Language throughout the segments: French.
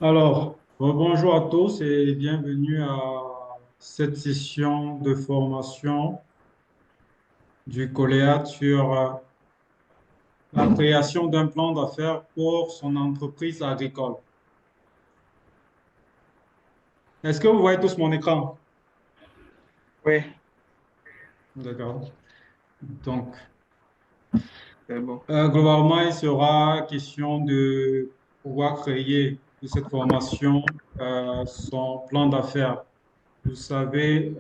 Bonjour à tous et bienvenue à cette session de formation du Coléat sur la création d'un plan d'affaires pour son entreprise agricole. Est-ce que vous voyez tous mon écran? Oui, D'accord. Donc, c'est bon. globalement, il sera question de pouvoir créer de cette formation son plan d'affaires. Vous savez,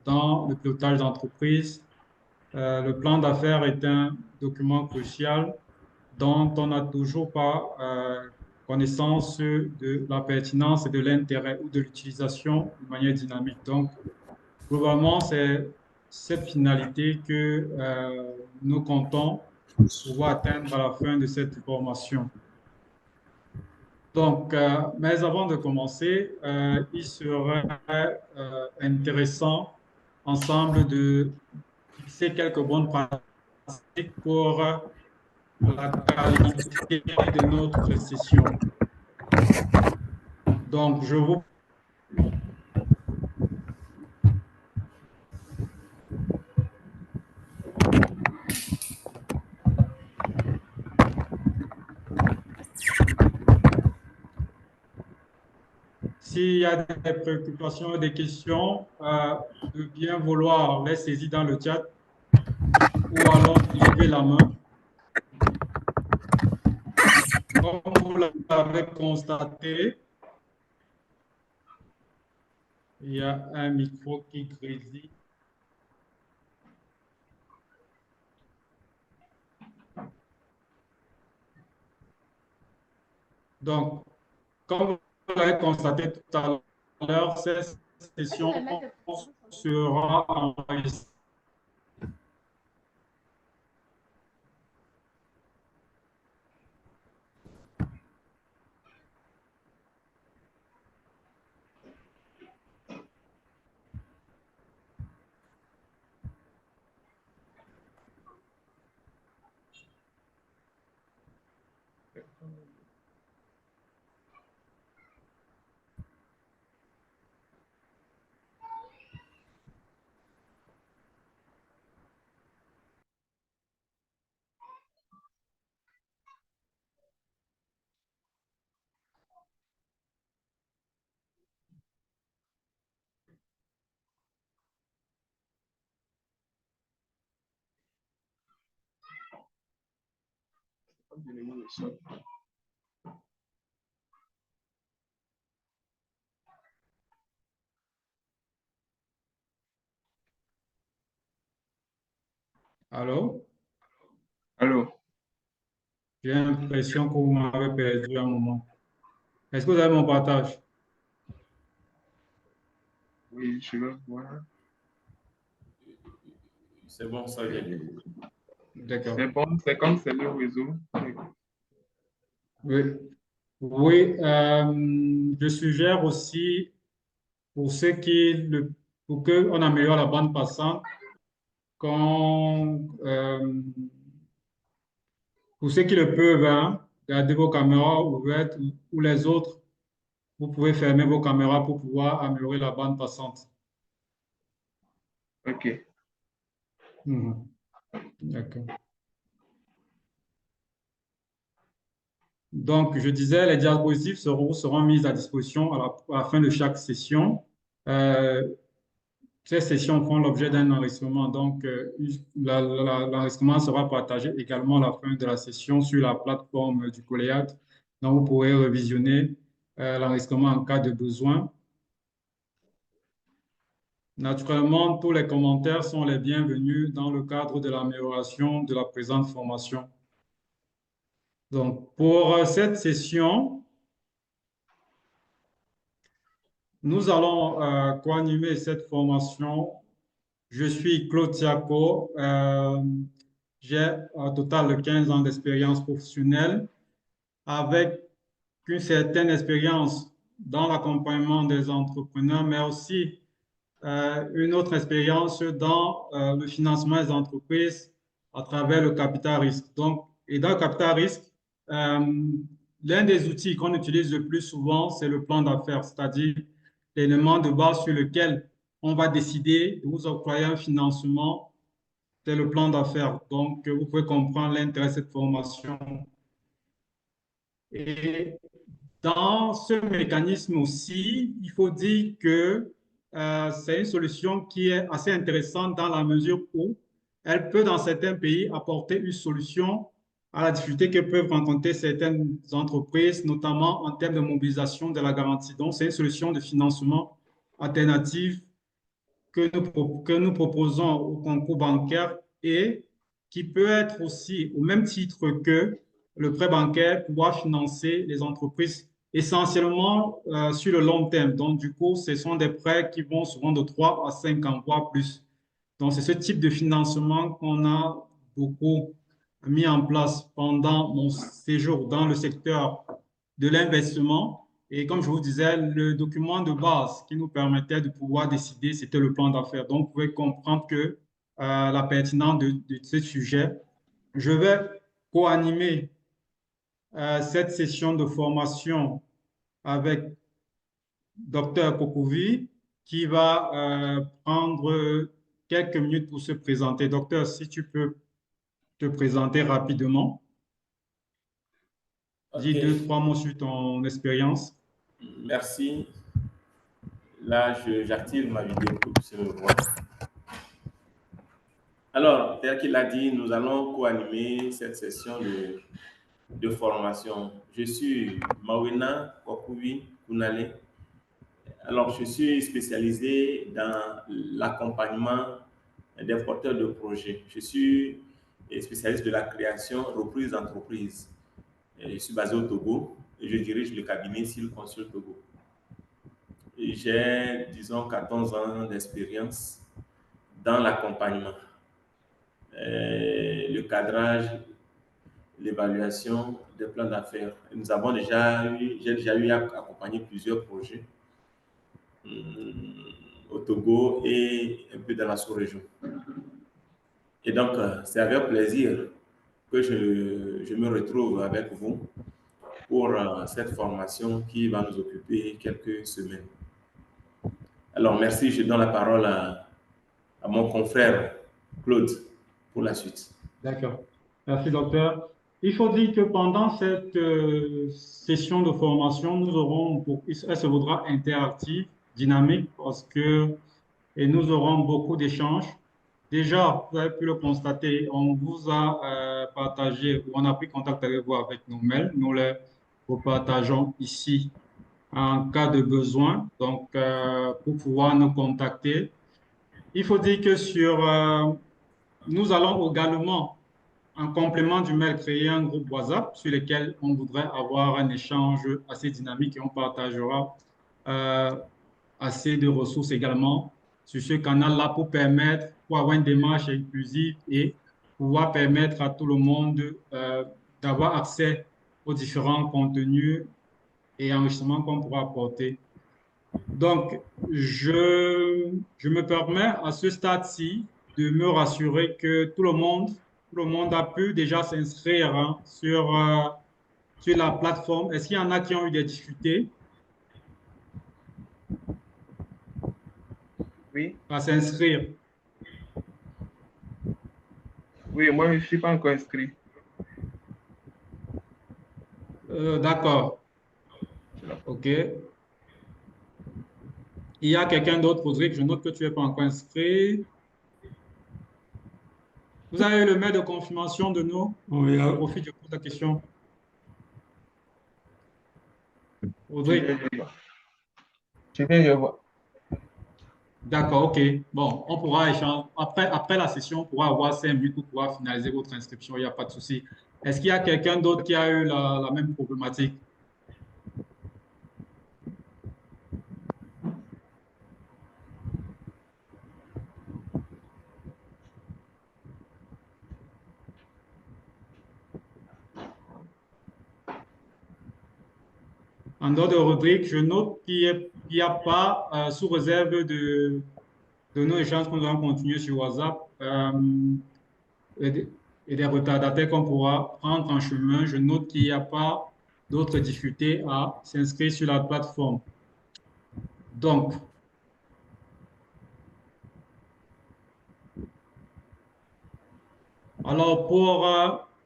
dans le pilotage d'entreprise, le plan d'affaires est un document crucial dont on n'a toujours pas connaissance de la pertinence et de l'intérêt ou de l'utilisation de manière dynamique. Donc, globalement, c'est cette finalité que nous comptons pouvoir atteindre à la fin de cette formation. Donc, mais avant de commencer, il serait intéressant ensemble de fixer quelques bonnes pratiques pour la qualité de notre session. Donc, je vous, s'il y a des préoccupations, des questions, de bien vouloir les saisir dans le chat ou alors lever la main. Comme vous l'avez constaté, il y a un micro qui grésille. Donc, comme vous l'avez constaté tout à l'heure, cette session sera enregistrée. Allô? Allô? J'ai l'impression que vous m'avez perdu un moment. Est-ce que vous avez mon partage? Oui, je vais voir. C'est bon, ça vient. C'est D'accord. bon, c'est comme c'est le réseau. Oui, oui je suggère aussi, pour ceux pour qu'on améliore la bande passante, qu'on, pour ceux qui le peuvent, hein, gardez vos caméras ouvertes ou les autres, vous pouvez fermer vos caméras pour pouvoir améliorer la bande passante. Ok. Mhm. D'accord. Donc, je disais, les diapositives seront mises à disposition à la fin de chaque session. Euh, Ces sessions font l'objet d'un enregistrement, donc l'enregistrement sera partagé également à la fin de la session sur la plateforme du Coléat. Donc, vous pourrez revisionner l'enregistrement en cas de besoin. Naturellement, tous les commentaires sont les bienvenus dans le cadre de l'amélioration de la présente formation. Donc, pour cette session, nous allons co-animer cette formation. Je suis Claude Tiaco. J'ai un total de 15 ans d'expérience professionnelle avec une certaine expérience dans l'accompagnement des entrepreneurs, mais aussi une autre expérience dans le financement des entreprises à travers le capital risque. Donc, et dans le capital risque, euh, l'un des outils qu'on utilise le plus souvent, c'est le plan d'affaires, c'est-à-dire l'élément de base sur lequel on va décider de vous octroyer un financement, c'est le plan d'affaires. Donc, vous pouvez comprendre l'intérêt de cette formation. Et dans ce mécanisme aussi, il faut dire que c'est une solution qui est assez intéressante dans la mesure où elle peut, dans certains pays, apporter une solution à la difficulté que peuvent rencontrer certaines entreprises, notamment en termes de mobilisation de la garantie. Donc, c'est une solution de financement alternative que nous proposons au concours bancaire et qui peut être aussi, au même titre que le prêt bancaire, pouvoir financer les entreprises essentiellement sur le long terme. Donc, du coup, ce sont des prêts qui vont souvent de 3 à 5 ans, voire plus. Donc, c'est ce type de financement qu'on a beaucoup mis en place pendant mon séjour dans le secteur de l'investissement. Et comme je vous disais, le document de base qui nous permettait de pouvoir décider, c'était le plan d'affaires. Donc, vous pouvez comprendre que la pertinence de ce sujet. Je vais co-animer cette session de formation avec Dr Kokovi, qui va prendre quelques minutes pour se présenter. Docteur, si tu peux te présenter rapidement, Ok, dis deux, trois mots sur ton expérience. merci. Là, j'active ma vidéo pour que tu me vois. Alors, tel qu'il a dit, nous allons co-animer cette session de formation. Je suis Mawena Kokovi Kunale. Alors, je suis spécialisé dans l'accompagnement des porteurs de projets. Je suis spécialiste de la création reprise d'entreprise. Je suis basé au Togo et je dirige le cabinet SIL Consult Togo. J'ai, disons, 14 ans d'expérience dans l'accompagnement, le cadrage, l'évaluation des plans d'affaires. J'ai déjà eu à accompagner plusieurs projets au Togo et un peu dans la sous-région. Et donc, c'est avec plaisir que je me retrouve avec vous pour cette formation qui va nous occuper quelques semaines. Alors, merci. Je donne la parole à mon confrère Claude pour la suite. D'accord. Merci, docteur. Il faut dire que pendant cette session de formation, elle se voudra interactive, dynamique, parce que et nous aurons beaucoup d'échanges. Déjà, vous avez pu le constater, on vous a partagé, ou on a pris contact avec vous avec nos mails. Nous les repartageons ici en cas de besoin, donc pour pouvoir nous contacter. Il faut dire que nous allons également, en complément du mail, créer un groupe WhatsApp sur lequel on voudrait avoir un échange assez dynamique et on partagera euh, assez de ressources également sur ce canal-là pour avoir une démarche inclusive et pouvoir permettre à tout le monde d'avoir accès aux différents contenus et enrichissements qu'on pourra apporter. Donc, je me permets à ce stade-ci de me rassurer que tout le monde a pu déjà s'inscrire hein, sur la plateforme. Est-ce qu'il y en a qui ont eu des difficultés Oui, à s'inscrire? oui, moi, je ne suis pas encore inscrit. D'accord. OK. Il y a quelqu'un d'autre, Rodrigue, je note que tu n'es pas encore inscrit. Vous avez eu le mail de confirmation de nous? Oui, Je profite, je pose la question. Rodrigue. Je viens de voir. D'accord, OK. Bon, on pourra échanger. Après la session, on pourra avoir 5 minutes pour pouvoir finaliser votre inscription. Il n'y a pas de souci. Est-ce qu'il y a quelqu'un d'autre qui a eu la même problématique? En dehors de Rodrigue, je note qu'il n'y a pas, sous réserve de nos échanges qu'on doit continuer sur WhatsApp, et des retardataires qu'on pourra prendre en chemin. Je note qu'il n'y a pas d'autres difficultés à s'inscrire sur la plateforme. Donc, alors pour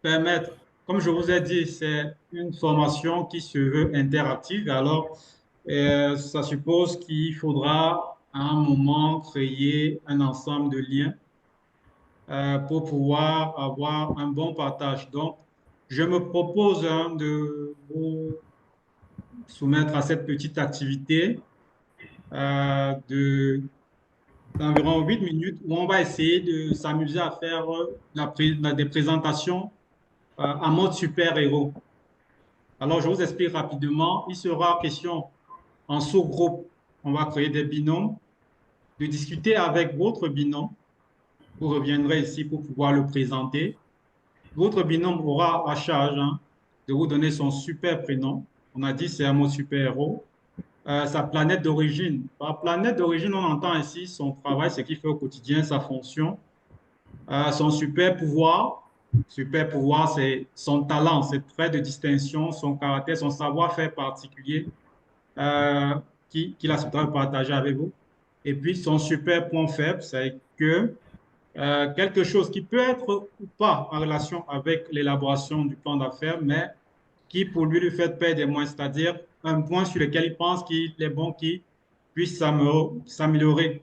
permettre, comme je vous ai dit, c'est une formation qui se veut interactive. Alors, ça suppose qu'il faudra à un moment créer un ensemble de liens pour pouvoir avoir un bon partage. Donc, je me propose de vous soumettre à cette petite activité d'environ 8 minutes où on va essayer de s'amuser à faire des présentations en mode super-héros. Alors, je vous explique rapidement. Il sera question en sous-groupe, on va créer des binômes, de discuter avec votre binôme. Vous reviendrez ici pour pouvoir le présenter. Votre binôme aura à charge de vous donner son super prénom. On a dit c'est un mot super-héros. Sa planète d'origine. Par planète d'origine, on entend ici son travail, ce qu'il fait au quotidien, sa fonction. Son super pouvoir. Super pouvoir, c'est son talent, ses traits de distinction, son caractère, son savoir-faire particulier qu'il acceptera de partager avec vous. Et puis, son super point faible, c'est que quelque chose qui peut être ou pas en relation avec l'élaboration du plan d'affaires, mais qui pour lui lui fait perdre des moins, c'est-à-dire un point sur lequel il pense qu'il est bon, qu'il puisse s'améliorer.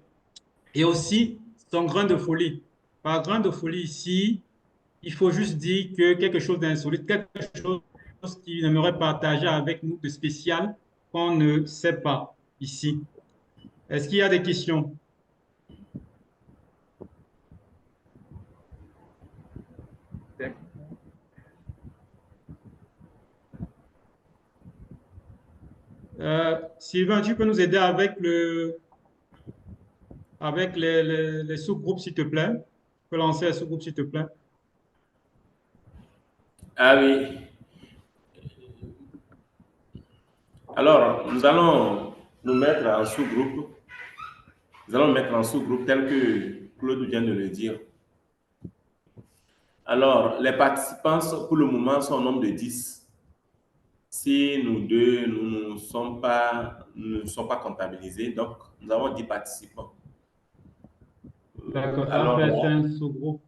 Et aussi son grain de folie. Par grain de folie ici, il faut juste dire que quelque chose d'insolite, quelque chose qu'il aimerait partager avec nous de spécial qu'on ne sait pas ici. Est-ce qu'il y a des questions? Sylvain, tu peux nous aider avec les sous-groupes, s'il te plaît? Tu peux lancer les sous-groupes, s'il te plaît? Ah oui. Alors, nous allons nous mettre en sous-groupe. Nous allons nous mettre en sous-groupe tel que Claude vient de le dire. Alors, les participants, pour le moment, sont au nombre de 10. Si nous deux, nous ne sommes pas comptabilisés, donc nous avons 10 participants. D'accord, ça va Alors, faire un sous-groupe.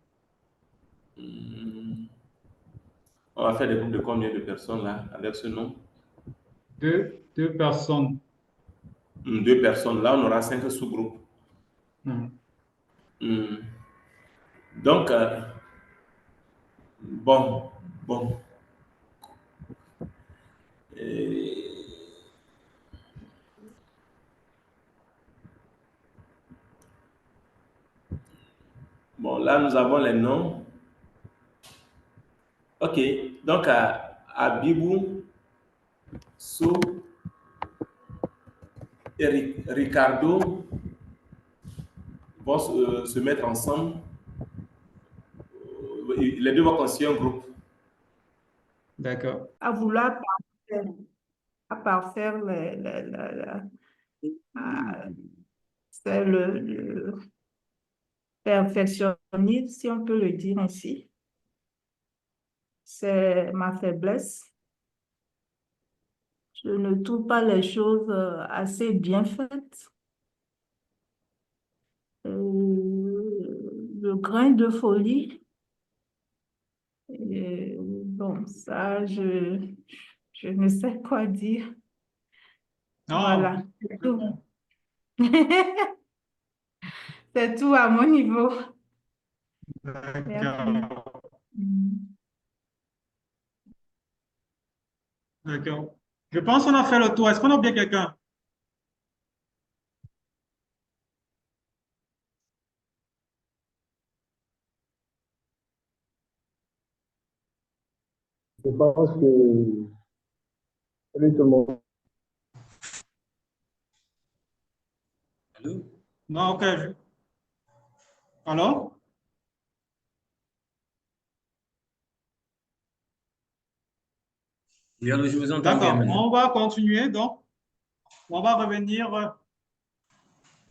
on va faire des groupes de combien de personnes là, avec ce nom? Deux personnes. 2 personnes. Là, on aura 5 sous-groupes. Hmm. Donc, bon. Euh, Bon, là, nous avons les noms. OK. Donc, Abibou, Sou et Ricardo vont se mettre ensemble. Les deux vont constituer un groupe. D'accord. À vouloir parfaire c'est le perfectionnisme, si on peut le dire ainsi. C'est ma faiblesse. Je ne trouve pas les choses assez bien faites. Le grain de folie, bon, ça, je ne sais quoi dire. Non, Voilà, c'est tout. C'est tout à mon niveau. Merci. d'accord. D'accord. Je pense qu'on a fait le tour. Est-ce qu'on a oublié quelqu'un? Je pense que salut tout le monde. Allô? Non, ok. Alors? Oui, alors, je vous entends bien D'accord. maintenant. On va continuer. Donc, on va revenir.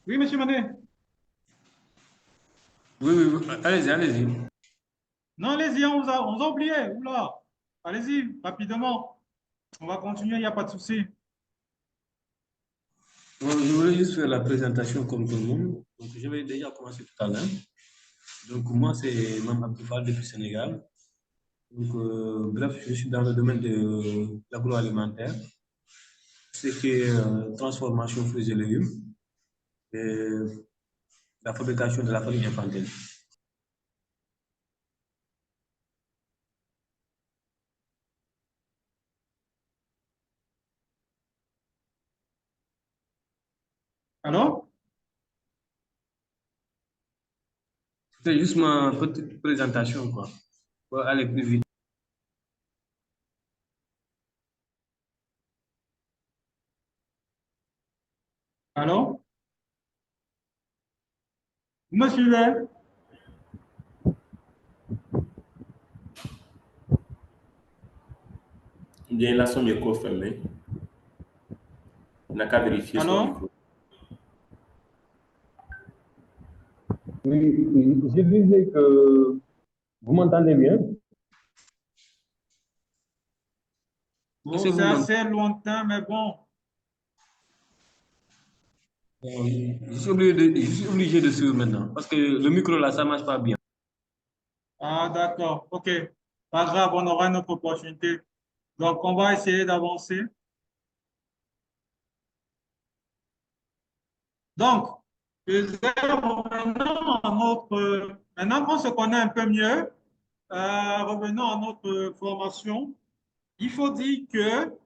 Oui, monsieur Manet. Oui. Allez-y. Non, allez-y, on vous a oublié. Oula. Allez-y, rapidement. On va continuer, il n'y a pas de souci. Bon, je voulais juste faire la présentation comme tout le monde. Donc, je vais déjà commencer tout à l'heure. Donc, moi, c'est Mme Abdoufal depuis Sénégal. Donc, bref, je suis dans le domaine de l'agroalimentaire, ce qui est transformation fruits et légumes et la fabrication de la farine infantile. Alors? C'est juste ma petite présentation, quoi, pour aller plus vite. Alors? Vous me suivez? Bien, il a son micro fermé. Il n'a qu'à vérifier son Alors? micro. Oui, je disais que vous m'entendez bien? Bon, c'est assez lointain, mais bon. Je suis obligé de suivre maintenant parce que le micro là, ça ne marche pas bien. Ah, d'accord. OK. Pas grave, on aura une autre opportunité. Donc, on va essayer d'avancer. Donc, revenons à maintenant qu'on se connaît un peu mieux, revenons à notre formation. Il faut dire que,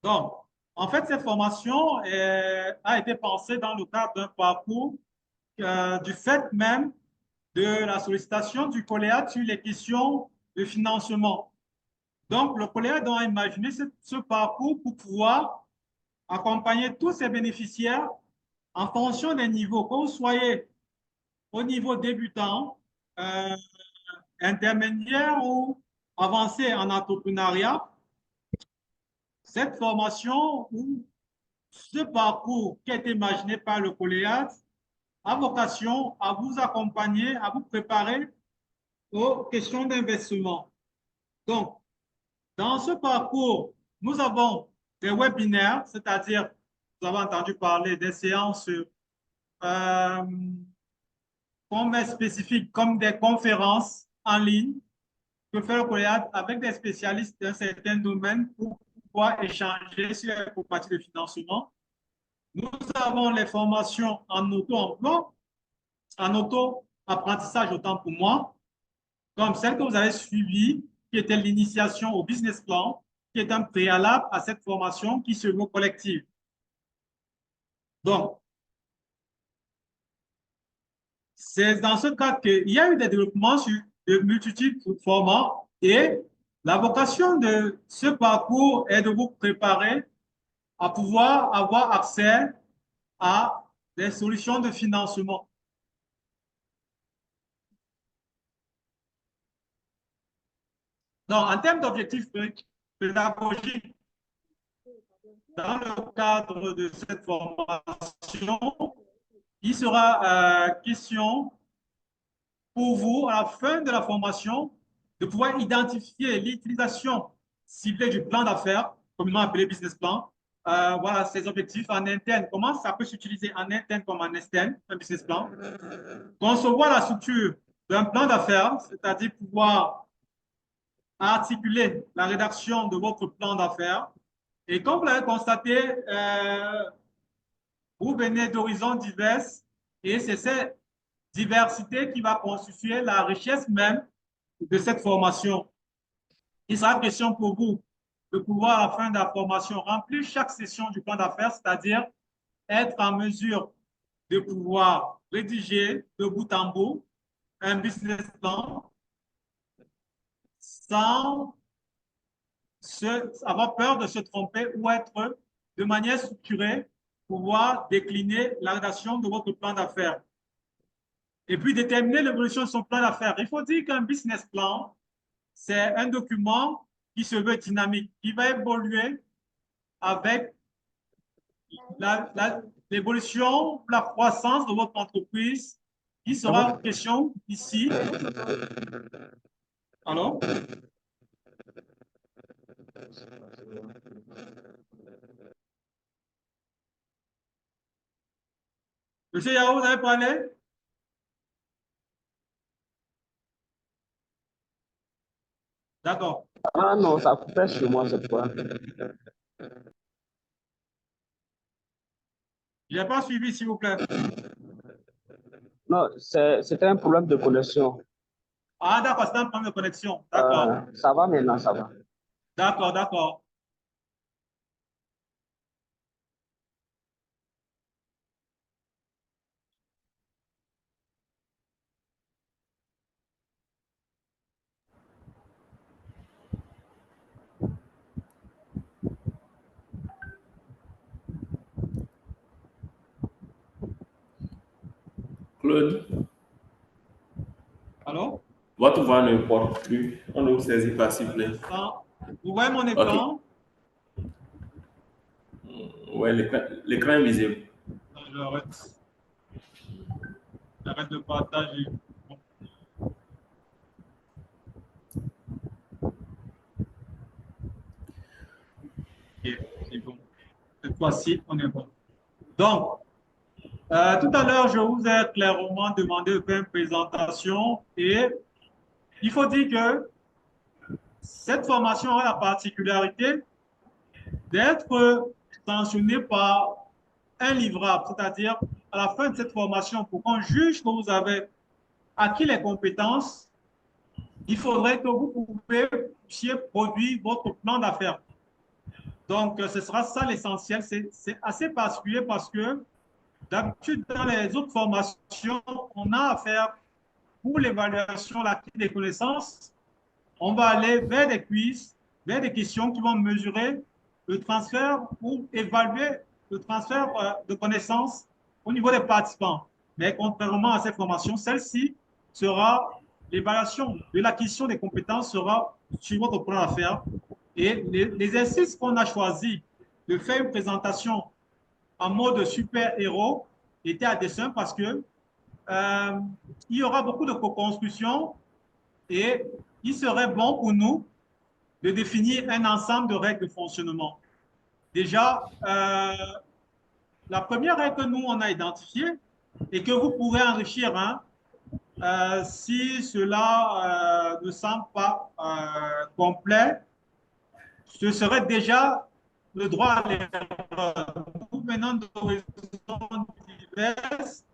donc, en fait, cette formation a été pensée dans le cadre d'un parcours du fait même de la sollicitation du Coléa sur les questions de financement. Donc, le Coléa doit imaginer ce parcours pour pouvoir accompagner tous ses bénéficiaires en fonction des niveaux, que vous soyez au niveau débutant, euh, intermédiaire ou avancé en entrepreneuriat. Cette formation ou ce parcours qui a été imaginé par le Coléa a vocation à vous accompagner, à vous préparer aux questions d'investissement. Donc, dans ce parcours, nous avons des webinaires, c'est-à-dire, vous avez entendu parler des séances qu'on met spécifiques comme des conférences en ligne que fait le collège avec des spécialistes d'un certain domaine pour pouvoir échanger sur les problématiques de financement. Nous avons les formations en auto-emploi, en auto-apprentissage autant pour moi, comme celle que vous avez suivie, qui était l'initiation au business plan, qui est un préalable à cette formation qui se veut collective. Donc, c'est dans ce cadre qu'il y a eu des développements sur de multitudes de formats et la vocation de ce parcours est de vous préparer à pouvoir avoir accès à des solutions de financement. Donc, en termes d'objectifs pédagogiques, dans le cadre de cette formation, il sera question pour vous, à la fin de la formation, de pouvoir identifier l'utilisation ciblée du plan d'affaires, communément appelé business plan. Voilà ses objectifs en interne, comment ça peut s'utiliser en interne comme en externe, un business plan. Concevoir la structure d'un plan d'affaires, c'est-à-dire pouvoir articuler la rédaction de votre plan d'affaires. Et comme vous l'avez constaté, vous venez d'horizons divers et c'est cette diversité qui va constituer la richesse même de cette formation. Il sera question pour vous de pouvoir, à la fin de la formation, remplir chaque session du plan d'affaires, c'est-à-dire être en mesure de pouvoir rédiger de bout en bout un business plan sans avoir peur de se tromper ou être de manière structurée, pouvoir décliner la rédaction de votre plan d'affaires. Et puis déterminer l'évolution de son plan d'affaires. Il faut dire qu'un business plan, c'est un document qui se veut dynamique, qui va évoluer avec l'évolution, la croissance de votre entreprise, qui sera question ici. Alors? Monsieur Yao, vous avez parlé? D'accord. Ah non, ça coupait sur moi cette fois. Je n'ai pas suivi, s'il vous plaît. Non, c'était un problème de connexion. Ah, d'accord, c'est un problème de connexion. D'accord. Ça va maintenant, ça va. D'accord, d'accord. Claude, Allô? votre voix ne porte plus. On ne vous saisit pas, s'il vous plaît. Vous voyez mon écran? Oui, l'écran est visible. J'arrête. J'arrête de partager. Ok, c'est bon. Cette fois-ci, on est bon. Donc, tout à l'heure, je vous ai clairement demandé de faire une présentation et il faut dire que cette formation a la particularité d'être sanctionnée par un livrable, c'est-à-dire à la fin de cette formation, pour qu'on juge que vous avez acquis les compétences, il faudrait que vous puissiez produire votre plan d'affaires. Donc, ce sera ça l'essentiel. C'est assez particulier parce que d'habitude, dans les autres formations, on a affaire pour l'évaluation, l'acquis des connaissances, on va aller vers des quiz, vers des questions qui vont mesurer le transfert ou évaluer le transfert de connaissances au niveau des participants. Mais contrairement à cette formation, celle-ci sera l'évaluation de l'acquisition des compétences sera sur votre plan d'affaires. Et l'exercice qu'on a choisi de faire une présentation en mode super-héros était à dessein parce que il y aura beaucoup de co-construction et il serait bon pour nous de définir un ensemble de règles de fonctionnement. Déjà, la première règle que nous, on a identifiée et que vous pourrez enrichir si cela ne semble pas complet, ce serait déjà le droit à l'erreur. Nous venons d'horizons diverses.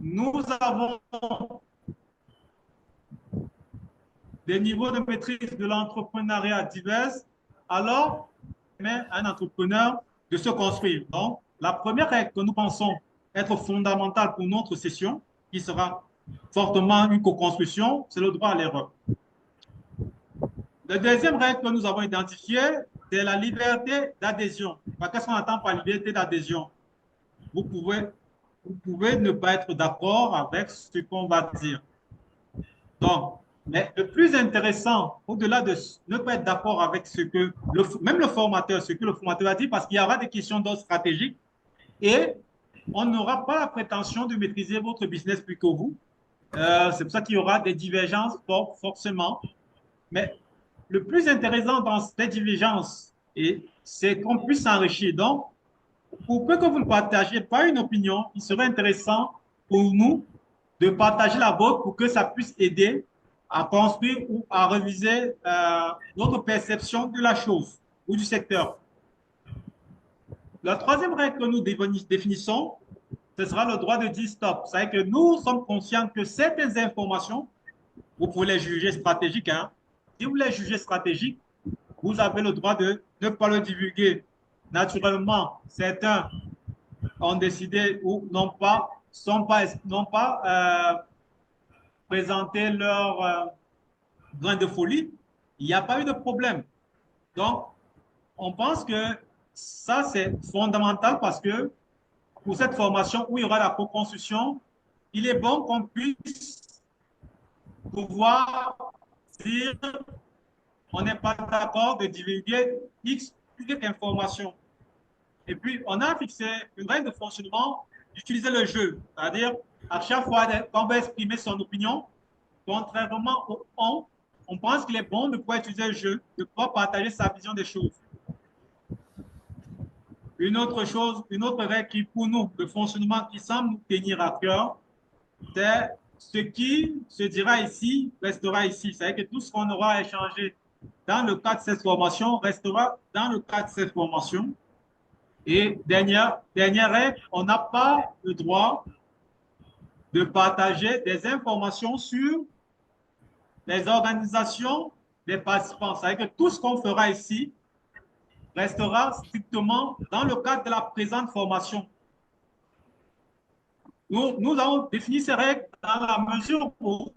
Nous avons des niveaux de maîtrise de l'entrepreneuriat divers, alors permet à un entrepreneur de se construire. Donc, la première règle que nous pensons être fondamentale pour notre session, qui sera fortement une co-construction, c'est le droit à l'erreur. La deuxième règle que nous avons identifiée, c'est la liberté d'adhésion. Qu'est-ce qu'on entend par liberté d'adhésion? Vous pouvez ne pas être d'accord avec ce qu'on va dire. Donc, mais le plus intéressant, au-delà de ne pas être d'accord avec ce que, même le formateur, ce que le formateur va dire, parce qu'il y aura des questions d'ordre stratégique et on n'aura pas la prétention de maîtriser votre business plus que vous. C'est pour ça qu'il y aura des divergences, forcément. Mais le plus intéressant dans ces divergences, c'est qu'on puisse s'enrichir. Donc, pour peu que vous ne partagiez pas une opinion, il serait intéressant pour nous de partager la vôtre pour que ça puisse aider à construire ou à réviser notre perception de la chose ou du secteur. La troisième règle que nous définissons, ce sera le droit de dire stop. C'est-à-dire que nous sommes conscients que certaines informations, vous pouvez les juger stratégiques. Si vous les jugez stratégiques, vous avez le droit de ne pas le divulguer. Naturellement, certains ont décidé ou n'ont pas présenté leur grain de folie, il n'y a pas eu de problème. Donc, on pense que ça, c'est fondamental parce que pour cette formation où il y aura la co-construction, il est bon qu'on puisse pouvoir dire on n'est pas d'accord de divulguer X informations. Et puis, on a fixé une règle de fonctionnement d'utiliser le jeu. C'est-à-dire, à chaque fois qu'on va exprimer son opinion, contrairement au on pense qu'il est bon de pouvoir utiliser le jeu, de pouvoir partager sa vision des choses. Une autre chose, une autre règle qui, pour nous, le fonctionnement qui semble nous tenir à cœur, c'est ce qui se dira ici restera ici. C'est-à-dire que tout ce qu'on aura échangé dans le cadre de cette formation restera dans le cadre de cette formation. Et dernière règle, on n'a pas le droit de partager des informations sur les organisations des participants. C'est-à-dire que tout ce qu'on fera ici restera strictement dans le cadre de la présente formation. Nous avons défini ces règles dans la mesure où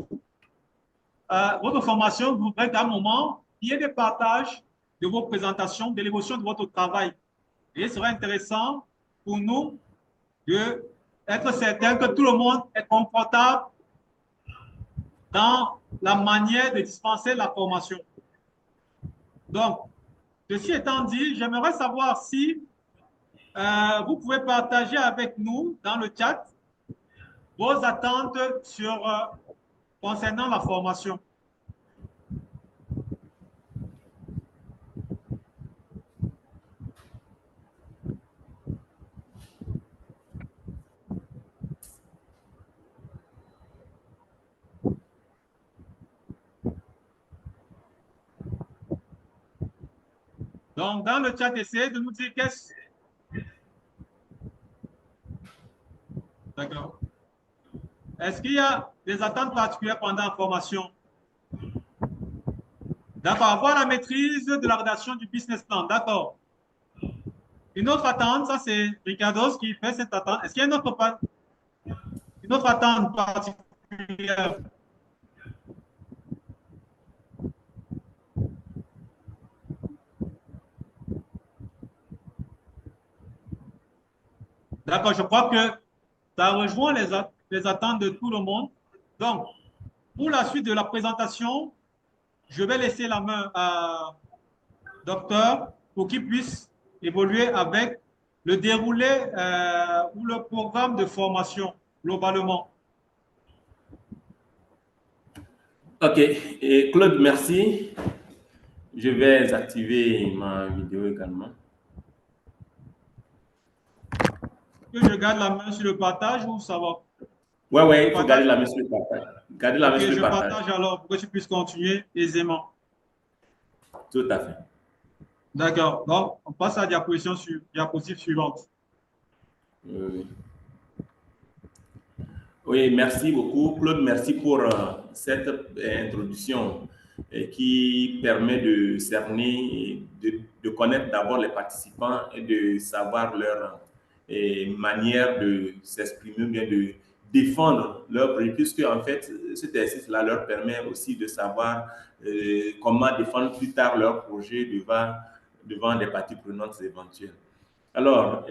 votre formation voudrait qu'à un moment, il y ait des partages de vos présentations, de l'évolution de votre travail. Et il serait intéressant pour nous d'être certain que tout le monde est confortable dans la manière de dispenser la formation. Donc, ceci étant dit, j'aimerais savoir si vous pouvez partager avec nous dans le chat vos attentes concernant la formation. Donc, dans le chat, essayez de nous dire qu'est-ce... D'accord. Est-ce qu'il y a des attentes particulières pendant la formation? D'accord. Avoir la maîtrise de la rédaction du business plan. D'accord. Une autre attente, ça c'est Ricardo qui fait cette attente. Est-ce qu'il y a une autre attente particulière? D'accord, je crois que ça rejoint les attentes de tout le monde. Donc, pour la suite de la présentation, je vais laisser la main à docteur pour qu'il puisse évoluer avec le déroulé ou le programme de formation globalement. OK. Et Claude, merci. Je vais activer ma vidéo également. Que je garde la main sur le partage ou ça va? Ouais, il faut garder la main sur le partage. Garder la main sur le partage. Je partage alors pour que tu puisses continuer aisément. Tout à fait. D'accord. Donc, on passe à la diapositive suivante. Oui, merci beaucoup. Claude, merci pour cette introduction qui permet de cerner, de connaître d'abord les participants et de savoir leur manière de s'exprimer, bien de défendre leur projet, puisque en fait, cet exercice-là leur permet aussi de savoir comment défendre plus tard leur projet devant des parties prenantes éventuelles. Alors,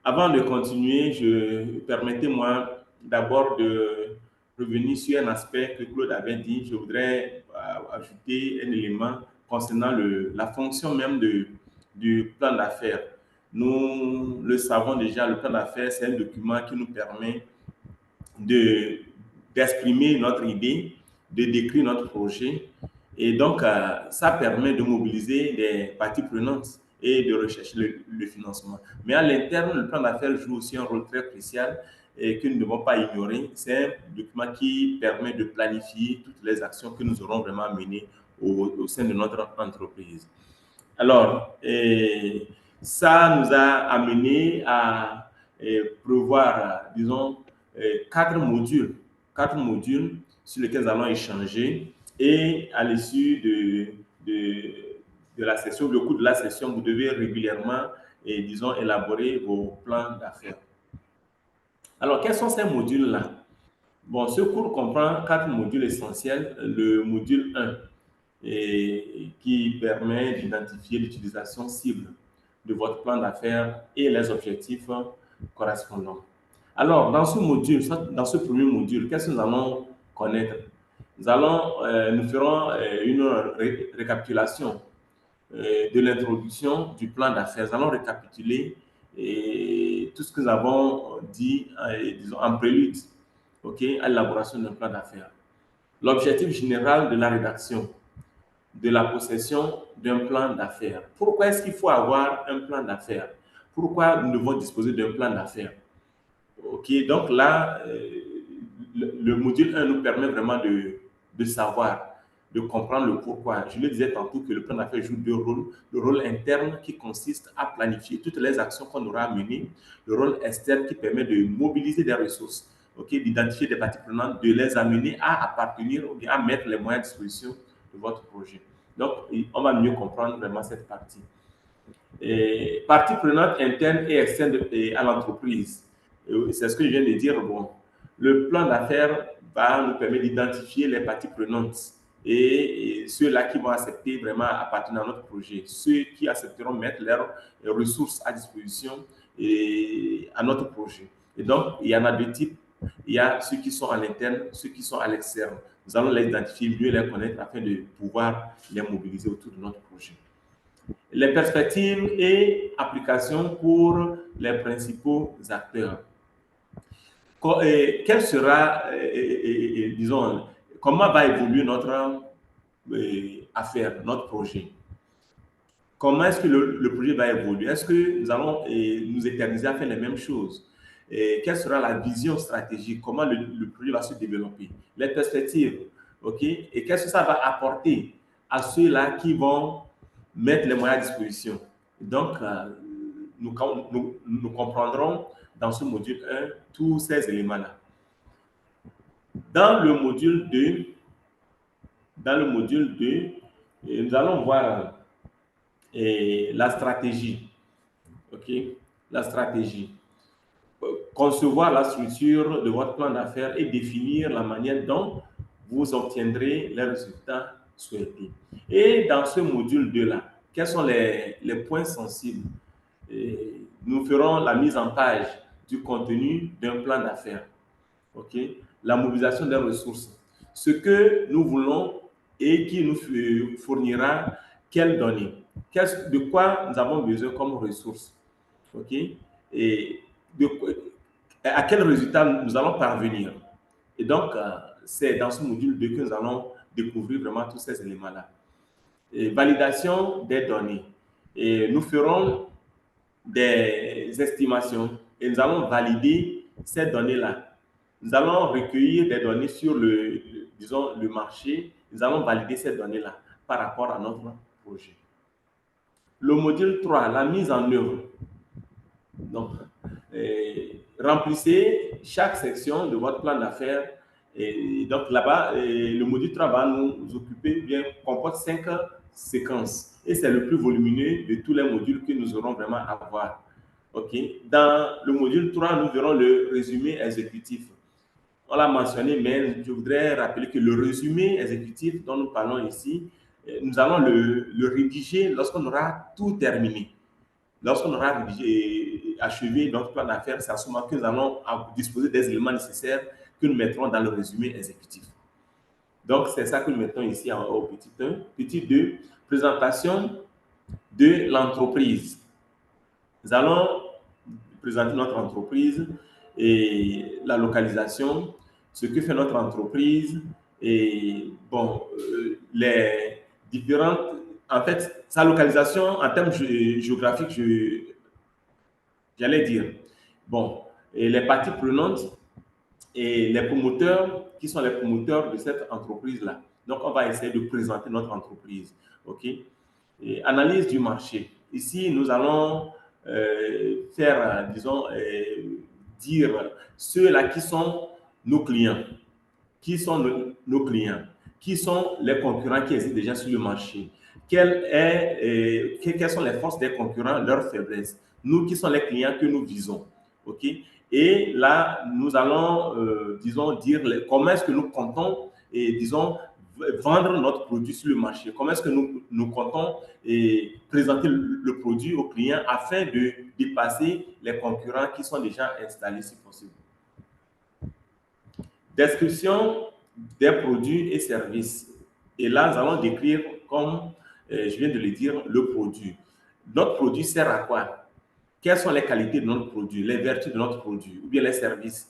avant de continuer, permettez-moi d'abord de revenir sur un aspect que Claude avait dit. Je voudrais ajouter un élément concernant la fonction même du plan d'affaires. Nous le savons déjà, le plan d'affaires, c'est un document qui nous permet d'exprimer notre idée, de décrire notre projet. Et donc, ça permet de mobiliser des parties prenantes et de rechercher le financement. Mais à l'interne, le plan d'affaires joue aussi un rôle très crucial et que nous ne devons pas ignorer. C'est un document qui permet de planifier toutes les actions que nous aurons vraiment menées au sein de notre entreprise. Alors, ça nous a amené à prévoir, disons, quatre modules sur lesquels nous allons échanger. Et à l'issue de la session, le cours de la session, vous devez régulièrement, disons, élaborer vos plans d'affaires. Alors, quels sont ces modules-là? Bon, ce cours comprend 4 modules essentiels. Le module 1, qui permet d'identifier l'utilisation cible de votre plan d'affaires et les objectifs correspondants. Alors, dans ce premier module, qu'est-ce que nous allons connaître? Nous ferons une récapitulation de l'introduction du plan d'affaires. Nous allons récapituler tout ce que nous avons dit disons, en prélude à l'élaboration d'un plan d'affaires. l'objectif général de la rédaction, de la possession d'un plan d'affaires. Pourquoi est-ce qu'il faut avoir un plan d'affaires? Pourquoi nous devons disposer d'un plan d'affaires? OK, donc là, le module 1 nous permet vraiment de savoir, de comprendre le pourquoi. Je le disais tantôt que le plan d'affaires joue deux rôles. Le rôle interne qui consiste à planifier toutes les actions qu'on aura à mener. Le rôle externe qui permet de mobiliser des ressources, okay, d'identifier des parties prenantes, de les amener à appartenir ou bien à mettre les moyens à disposition de votre projet. Donc, on va mieux comprendre vraiment cette partie. Parties prenantes internes et externes à l'entreprise. C'est ce que je viens de dire. Bon, le plan d'affaires va nous permettre d'identifier les parties prenantes et ceux-là qui vont accepter vraiment appartenir à notre projet, ceux qui accepteront mettre leurs ressources à disposition à notre projet. Et donc, il y en a deux types. Il y a ceux qui sont à l'interne, ceux qui sont à l'externe. Nous allons les identifier, mieux les connaître afin de pouvoir les mobiliser autour de notre projet. Les perspectives et applications pour les principaux acteurs. Quelle sera, disons, comment va évoluer notre affaire, notre projet? Comment est-ce que le projet va évoluer? Est-ce que nous allons nous éterniser à faire les mêmes choses? Quelle sera la vision stratégique? Comment le projet va se développer? Les perspectives, OK? Et qu'est-ce que ça va apporter à ceux-là qui vont mettre les moyens à disposition? Donc, nous comprendrons dans ce module 1 tous ces éléments-là. Dans le module 2, nous allons voir la stratégie. OK? La stratégie. Concevoir la structure de votre plan d'affaires et définir la manière dont vous obtiendrez les résultats souhaités. Et dans ce module 2-là, quels sont les points sensibles? Nous ferons la mise en page du contenu d'un plan d'affaires. OK? La mobilisation des ressources. Ce que nous voulons et qui nous fournira quelles données. De quoi nous avons besoin comme ressources. OK? Et à quel résultat nous allons parvenir. Et donc, c'est dans ce module 2 que nous allons découvrir vraiment tous ces éléments-là. Validation des données. Et nous ferons des estimations et nous allons valider ces données-là. Nous allons recueillir des données sur le marché. Nous allons valider ces données-là par rapport à notre projet. Le module 3, la mise en œuvre. Donc, remplissez chaque section de votre plan d'affaires. Et donc là-bas, le module 3 va nous occuper, bien, comporte 5 séquences. Et c'est le plus volumineux de tous les modules que nous aurons vraiment à voir. OK? Dans le module 3, nous verrons le résumé exécutif. On l'a mentionné, mais je voudrais rappeler que le résumé exécutif dont nous parlons ici, nous allons le rédiger lorsqu'on aura tout terminé. Lorsqu'on aura achevé notre plan d'affaires, c'est à ce moment que nous allons disposer des éléments nécessaires que nous mettrons dans le résumé exécutif. Donc, c'est ça que nous mettons ici au petit 1. Petit 2, présentation de l'entreprise. Nous allons présenter notre entreprise et la localisation, ce que fait notre entreprise et bon, les différentes, en fait, sa localisation en termes géographiques, j'allais dire, bon, et les parties prenantes et les promoteurs qui sont les promoteurs de cette entreprise-là. Donc, on va essayer de présenter notre entreprise. OK? Et analyse du marché. Ici, nous allons faire, disons, dire ceux-là qui sont nos clients. Qui sont nos clients? Qui sont les concurrents qui existent déjà sur le marché? Quelles sont les forces des concurrents, leurs faiblesses? Nous, qui sont les clients que nous visons? OK? Et là, nous allons, disons, dire comment est-ce que nous comptons et, disons, vendre notre produit sur le marché. Comment est-ce que nous comptons présenter le produit aux clients afin de dépasser les concurrents qui sont déjà installés si possible. Description des produits et services. Et là, nous allons décrire, comme je viens de le dire, le produit. Notre produit sert à quoi? Quelles sont les qualités de notre produit, les vertus de notre produit, ou bien les services?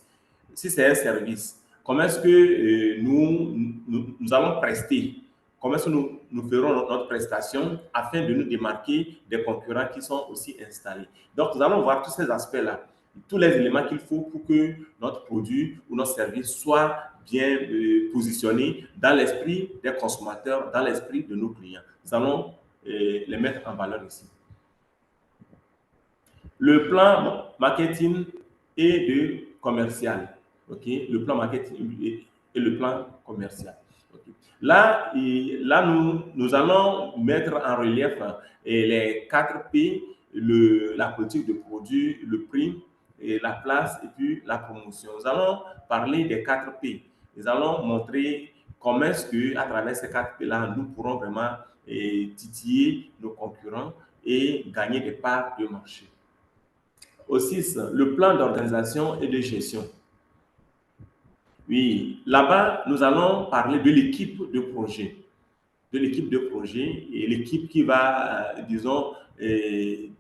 Si c'est un service, comment est-ce que nous allons prester, comment est-ce que nous ferons notre prestation afin de nous démarquer des concurrents qui sont aussi installés. Donc, nous allons voir tous ces aspects-là, tous les éléments qu'il faut pour que notre produit ou notre service soit bien positionné dans l'esprit des consommateurs, dans l'esprit de nos clients. Nous allons les mettre en valeur ici. Le plan marketing et de commercial. Okay? Le plan marketing et le plan commercial. Okay? Là, nous allons mettre en relief les 4 P, la politique de produit, le prix, et la place et puis la promotion. Nous allons parler des 4 P. Nous allons montrer comment est-ce qu'à travers ces 4 P-là, nous pourrons vraiment titiller nos concurrents et gagner des parts de marché. Au 6, le plan d'organisation et de gestion. Oui, là-bas, nous allons parler de l'équipe de projet. De l'équipe de projet et l'équipe qui va, disons,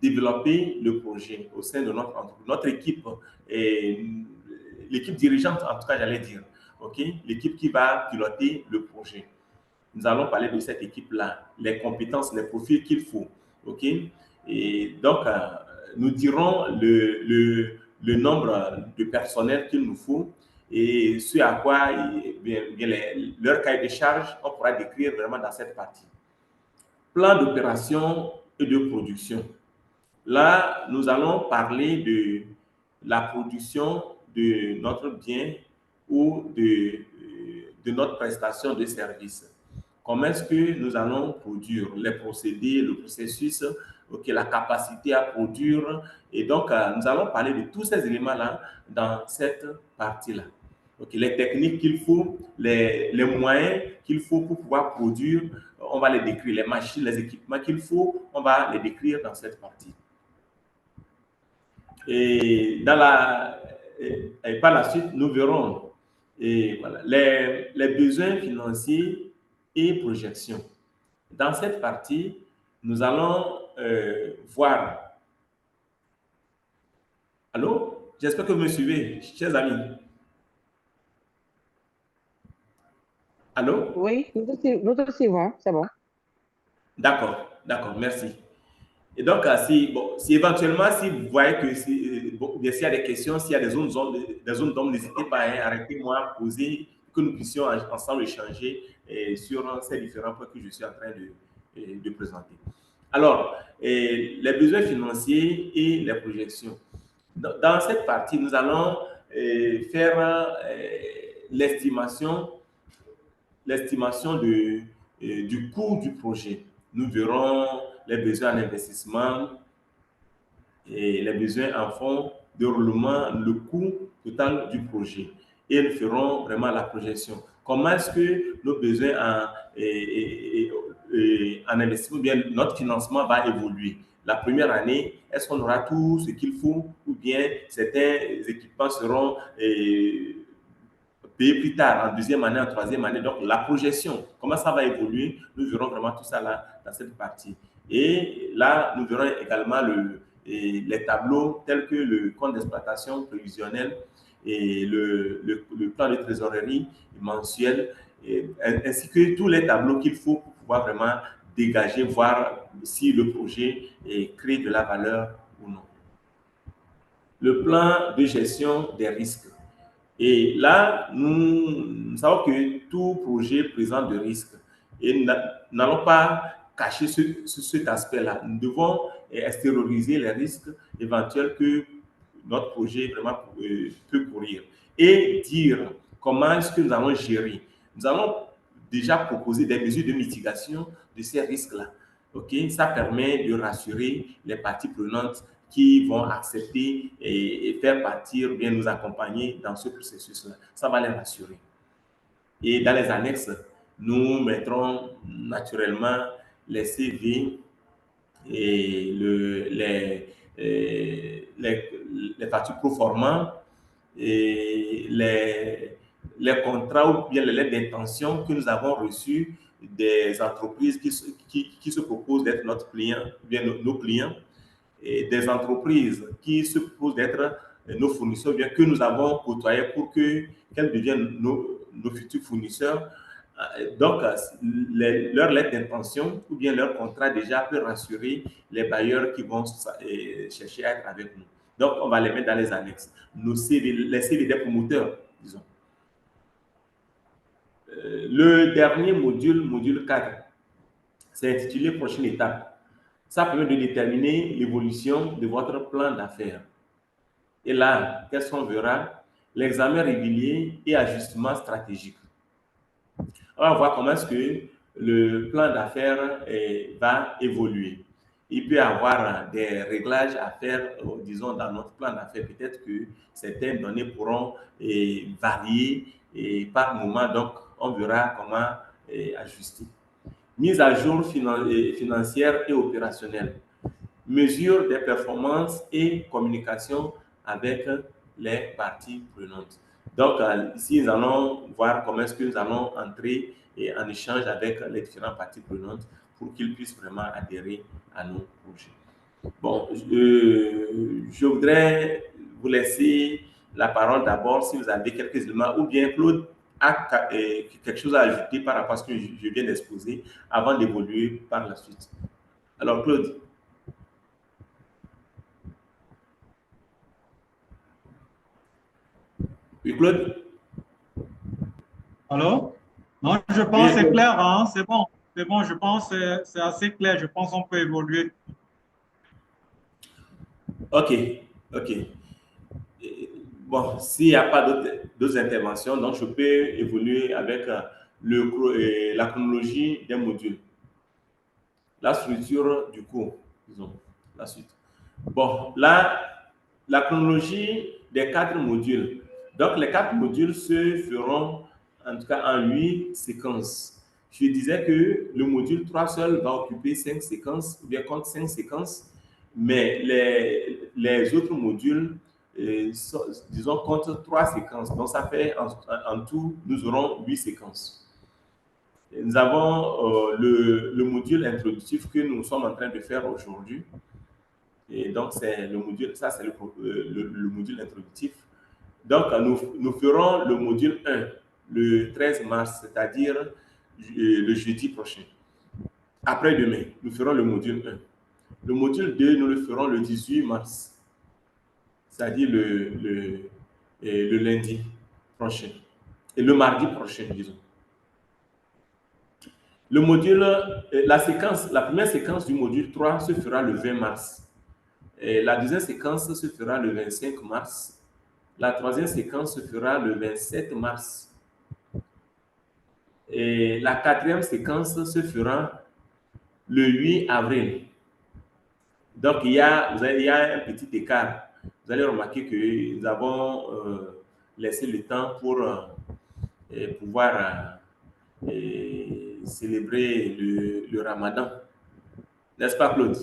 développer le projet au sein de notre entreprise. Notre équipe, l'équipe dirigeante, en tout cas, j'allais dire. Okay? L'équipe qui va piloter le projet. Nous allons parler de cette équipe-là, les compétences, les profils qu'il faut. Okay? Et donc, nous dirons le nombre de personnel qu'il nous faut et ce à quoi leur cahier de charge, on pourra décrire vraiment dans cette partie. Plan d'opération et de production. Là, nous allons parler de la production de notre bien ou de notre prestation de service. Comment est-ce que nous allons produire les procédés, le processus, la capacité à produire. Et donc, nous allons parler de tous ces éléments-là dans cette partie-là. Les techniques qu'il faut, les moyens qu'il faut pour pouvoir produire, on va les décrire. Les machines, les équipements qu'il faut, on va les décrire dans cette partie. Et par la suite, nous verrons voilà, les besoins financiers et projections. Dans cette partie, nous allons voir. Allô? J'espère que vous me suivez, chers amis. Allô? Oui, nous te suivons, c'est bon. D'accord, merci. Et donc, si éventuellement, si vous voyez que s'il y a des questions, s'il y a des zones d'ombre, n'hésitez pas à arrêter-moi, poser, que nous puissions ensemble échanger sur ces différents points que je suis en train de présenter. Alors, les besoins financiers et les projections. Dans cette partie, nous allons faire l'estimation du coût du projet. Nous verrons les besoins en investissement et les besoins en fonds de roulement, le coût total du projet. Et nous ferons vraiment la projection. Comment est-ce que nos besoins en investissement, bien notre financement va évoluer? La première année, est-ce qu'on aura tout ce qu'il faut ou bien certains équipements seront payés plus tard, en deuxième année, en troisième année? Donc, la projection, comment ça va évoluer? Nous verrons vraiment tout ça là, dans cette partie. Et là, nous verrons également les tableaux tels que le compte d'exploitation prévisionnel et le plan de trésorerie mensuel, ainsi que tous les tableaux qu'il faut pour pouvoir vraiment dégager, voir si le projet crée de la valeur ou non. Le plan de gestion des risques. Et là, nous savons que tout projet présente des risques. Et nous n'allons pas cacher cet aspect-là. Nous devons extérioriser les risques éventuels que notre projet vraiment peut courir. Et dire comment est-ce que nous allons gérer. Nous allons déjà proposer des mesures de mitigation de ces risques-là. Okay? Ça permet de rassurer les parties prenantes qui vont accepter et faire partir, bien nous accompagner dans ce processus-là. Ça va les rassurer. Et dans les annexes, nous mettrons naturellement les CV et les factures proforma et les contrats ou bien les lettres d'intention que nous avons reçues des entreprises qui se proposent d'être notre client, bien nos clients, et des entreprises qui se proposent d'être nos fournisseurs, bien que nous avons côtoyé pour qu'elles deviennent nos futurs fournisseurs. Donc, leur lettre d'intention ou bien leur contrat déjà peut rassurer les bailleurs qui vont chercher à être avec nous. Donc, on va les mettre dans les annexes. Nos CV, les CV des promoteurs, disons. Le dernier module, module 4, c'est intitulé Prochaine étape. Ça permet de déterminer l'évolution de votre plan d'affaires. Et là, qu'est-ce qu'on verra? L'examen régulier et ajustement stratégique. On va voir comment est-ce que le plan d'affaires va évoluer. Il peut y avoir des réglages à faire, disons, dans notre plan d'affaires. Peut-être que certaines données pourront varier par moment. Donc, on verra comment ajuster. Mise à jour financière et opérationnelle. Mesure des performances et communication avec les parties prenantes. Donc, ici, nous allons voir comment est-ce que nous allons entrer en échange avec les différentes parties prenantes pour qu'ils puissent vraiment adhérer à nos projets. Bon, je voudrais vous laisser la parole d'abord si vous avez quelques éléments, ou bien Claude a quelque chose à ajouter par rapport à ce que je viens d'exposer avant d'évoluer par la suite. Alors, Claude. Oui, Claude. Alors? Non, je pense que c'est clair, hein? C'est bon. C'est bon, je pense que c'est assez clair. Je pense qu'on peut évoluer. OK. Bon, s'il n'y a pas d'autres interventions, donc je peux évoluer avec la chronologie des modules. La structure du cours, disons, la suite. Bon, là, la chronologie des 4 modules. Donc, les 4 modules se feront, en tout cas, en 8 séquences. Je disais que le module 3 seul va occuper 5 séquences, ou bien compte 5 séquences, mais les autres modules, disons, comptent 3 séquences. Donc, ça fait, en tout, nous aurons 8 séquences. Nous avons le module introductif que nous sommes en train de faire aujourd'hui. Et donc, c'est le module, ça c'est le module introductif. Donc, nous ferons le module 1 le 13 mars, c'est-à-dire le jeudi prochain. Après-demain, nous ferons le module 1. Le module 2, nous le ferons le 18 mars, c'est-à-dire le lundi prochain. Et le mardi prochain, disons. Le module, la première séquence du module 3 se fera le 20 mars. Et la deuxième séquence se fera le 25 mars. La troisième séquence se fera le 27 mars. Et la quatrième séquence se fera le 8 avril. Donc, il y a un petit écart. Vous allez remarquer que nous avons laissé le temps pour pouvoir célébrer le Ramadan. N'est-ce pas, Claude?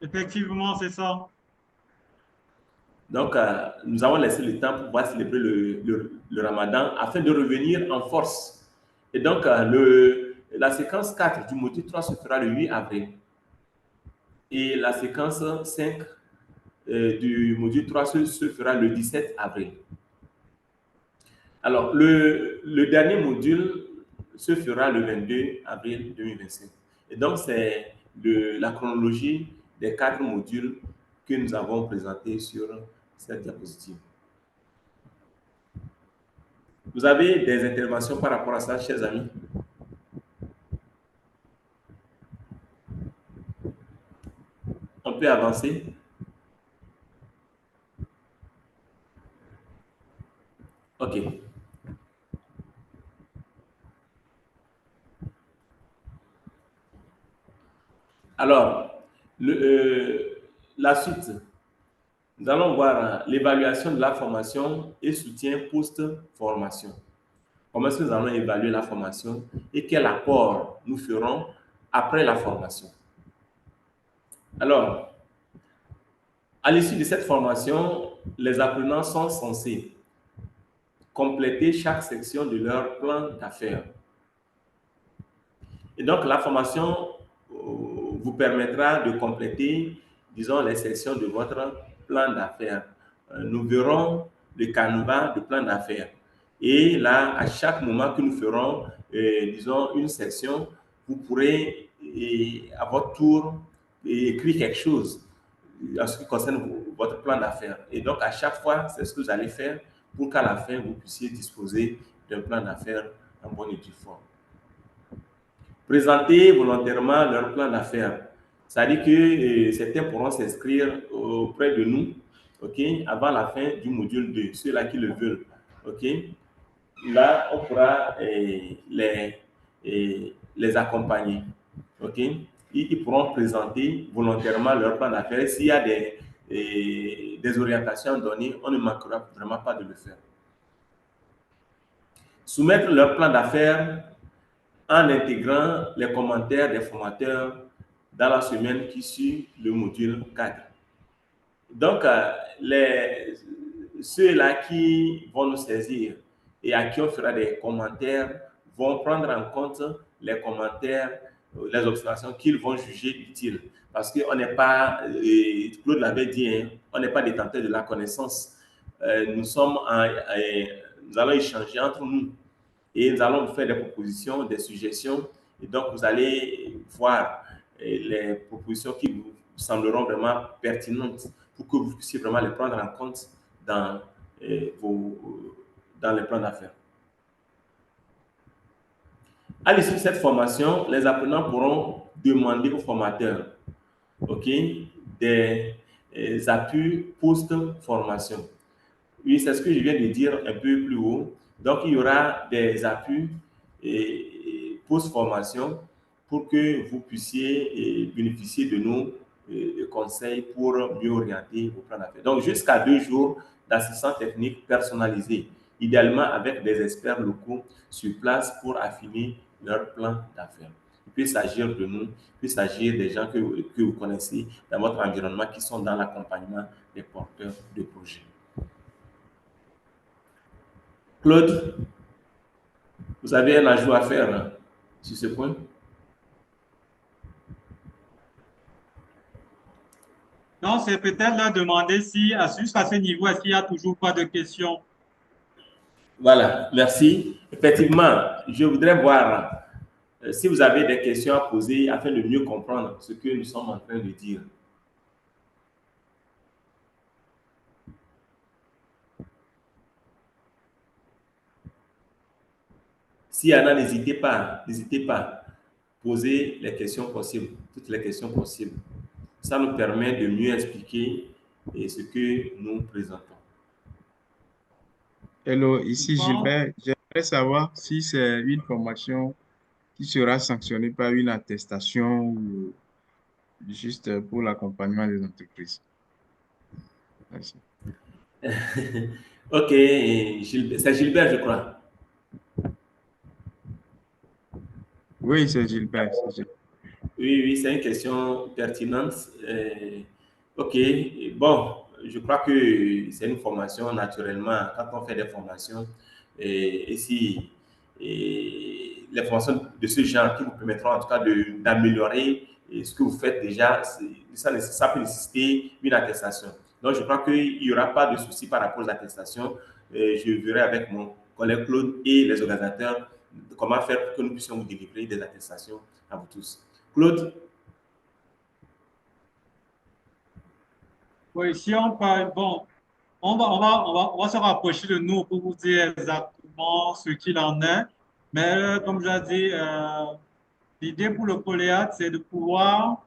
Effectivement, c'est ça. Donc, nous avons laissé le temps pour pouvoir célébrer le Ramadan afin de revenir en force. Et donc, la séquence 4 du module 3 se fera le 8 avril. Et la séquence 5 du module 3 se fera le 17 avril. Alors, le dernier module se fera le 22 avril 2025. Et donc, c'est la chronologie des 4 modules que nous avons présentés sur cette diapositive. Vous avez des interventions par rapport à ça, chers amis? On peut avancer? OK. Alors, la suite, nous allons voir l'évaluation de la formation et soutien post-formation. Comment est-ce que nous allons évaluer la formation et quel apport nous ferons après la formation. Alors, à l'issue de cette formation, les apprenants sont censés compléter chaque section de leur plan d'affaires. Et donc, la formation vous permettra de compléter disons, les sections de votre plan d'affaires. Nous verrons le canevas de plan d'affaires. Et là, à chaque moment que nous ferons, disons, une section, vous pourrez, à votre tour, écrire quelque chose en ce qui concerne votre plan d'affaires. Et donc, à chaque fois, c'est ce que vous allez faire pour qu'à la fin, vous puissiez disposer d'un plan d'affaires en bonne et due forme. Présenter volontairement leur plan d'affaires. C'est-à-dire que certains pourront s'inscrire auprès de nous, ok, avant la fin du module 2, ceux-là qui le veulent. Ok. Là, on pourra les accompagner. Ok. Ils pourront présenter volontairement leur plan d'affaires. S'il y a des orientations données, on ne manquera vraiment pas de le faire. Soumettre leur plan d'affaires en intégrant les commentaires des formateurs dans la semaine qui suit le module 4. Donc, ceux-là qui vont nous saisir et à qui on fera des commentaires vont prendre en compte les commentaires, les observations qu'ils vont juger utiles. Parce qu'on n'est pas, Claude l'avait dit, hein, on n'est pas détenteur de la connaissance. Nous allons échanger entre nous et nous allons vous faire des propositions, des suggestions. Et donc, vous allez voir les propositions qui vous sembleront vraiment pertinentes pour que vous puissiez vraiment les prendre en compte dans les plans d'affaires. À l'issue de cette formation, les apprenants pourront demander aux formateurs, ok, des appuis post-formation. Oui, c'est ce que je viens de dire un peu plus haut. Donc, il y aura des appuis post-formation pour que vous puissiez bénéficier de nos conseils pour mieux orienter vos plans d'affaires. Donc, jusqu'à 2 jours d'assistance technique personnalisée, idéalement avec des experts locaux sur place pour affiner leur plan d'affaires. Il peut s'agir de nous, il peut s'agir des gens que vous connaissez dans votre environnement qui sont dans l'accompagnement des porteurs de projets. Claude, vous avez un ajout à faire sur ce point? Non, c'est peut-être leur demander si, jusqu'à ce niveau, est-ce qu'il n'y a toujours pas de questions? Voilà, merci. Effectivement, je voudrais voir si vous avez des questions à poser afin de mieux comprendre ce que nous sommes en train de dire. S'il y en a, n'hésitez pas. Posez les questions possibles, toutes les questions possibles. Ça nous permet de mieux expliquer ce que nous présentons. Hello, ici Gilbert. J'aimerais savoir si c'est une formation qui sera sanctionnée par une attestation ou juste pour l'accompagnement des entreprises. Merci. Ok, c'est Gilbert, je crois. Oui, c'est Gilbert. Oui, c'est une question pertinente. Ok, bon, je crois que c'est une formation naturellement. Quand on fait des formations, et si les formations de ce genre qui vous permettront en tout cas d'améliorer ce que vous faites déjà, ça peut nécessiter une attestation. Donc, je crois qu'il n'y aura pas de souci par rapport aux attestations. Je verrai avec mon collègue Claude et les organisateurs comment faire pour que nous puissions vous délivrer des attestations à vous tous. Claude? Oui, si on parle, bon, on va se rapprocher de nous pour vous dire exactement ce qu'il en est. Mais comme je l'ai dit, l'idée pour le Poléat, c'est de pouvoir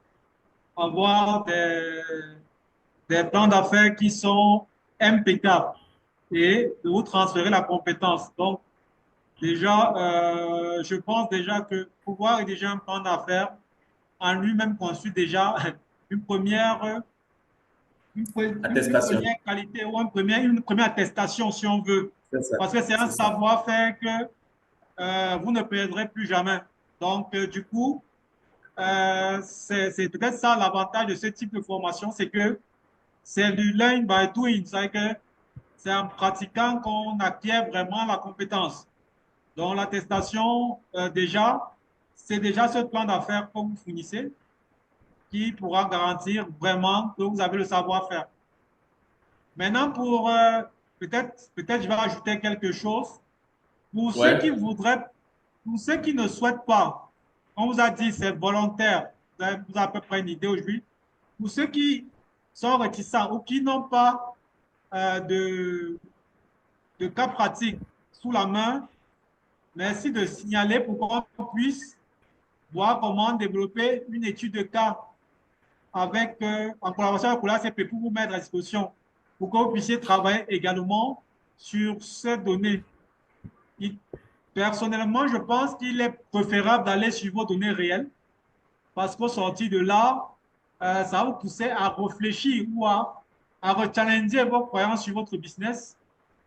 avoir des plans d'affaires qui sont impeccables et de vous transférer la compétence. Donc, déjà, je pense déjà que pouvoir est déjà un plan d'affaires en lui-même conçu déjà une première Attestation. première qualité ou une première attestation, si on veut. Parce que c'est un savoir-faire que vous ne perdrez plus jamais. Donc, du coup, c'est peut-être ça l'avantage de ce type de formation, c'est que c'est du learn by doing, c'est que c'est en pratiquant qu'on acquiert vraiment la compétence. Donc, l'attestation, déjà, c'est déjà ce plan d'affaires que vous fournissez. qui pourra garantir vraiment que vous avez le savoir-faire. Maintenant, peut-être je vais ajouter quelque chose. Pour ceux qui Ouais. voudraient, pour ceux qui ne souhaitent pas, on vous a dit c'est volontaire, vous avez à peu près une idée aujourd'hui. Pour ceux qui sont réticents ou qui n'ont pas de cas pratiques sous la main, merci de signaler pour qu'on puisse voir comment développer une étude de cas avec, en collaboration avec l'ACP pour vous mettre à disposition, pour que vous puissiez travailler également sur ces données. Personnellement, je pense qu'il est préférable d'aller sur vos données réelles parce qu'au sortir de là, ça va vous pousser à réfléchir ou à rechallenger vos croyances sur votre business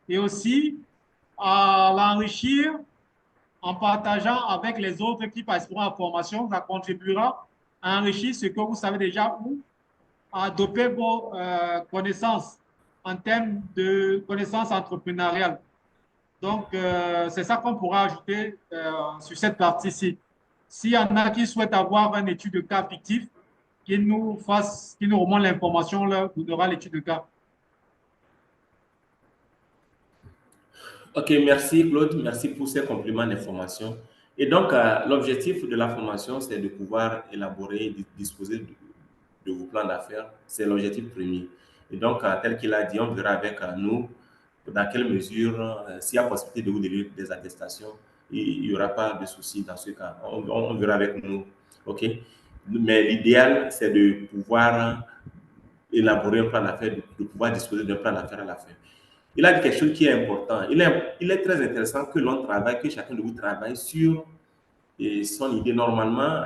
et aussi à l'enrichir en partageant avec les autres qui participeront à la formation. Ça contribuera à enrichir ce que vous savez déjà ou à doper vos connaissances en termes de connaissances entrepreneuriales. Donc, c'est ça qu'on pourra ajouter sur cette partie-ci. S'il y en a qui souhaitent avoir une étude de cas fictif, qu'ils nous remontent l'information, là, vous aurez l'étude de cas. Ok, merci Claude, merci pour ces compléments d'information. Et donc, l'objectif de la formation, c'est de pouvoir élaborer et disposer de vos plans d'affaires. C'est l'objectif premier. Et donc, tel qu'il a dit, on verra avec nous dans quelle mesure, s'il y a possibilité de vous délivrer des attestations, il n'y aura pas de souci dans ce cas. On verra avec nous. OK? Mais l'idéal, c'est de pouvoir élaborer un plan d'affaires, de pouvoir disposer d'un plan d'affaires à la fin. Il a dit quelque chose qui est important. Il est très intéressant que l'on travaille, que chacun de vous travaille sur son idée. Normalement,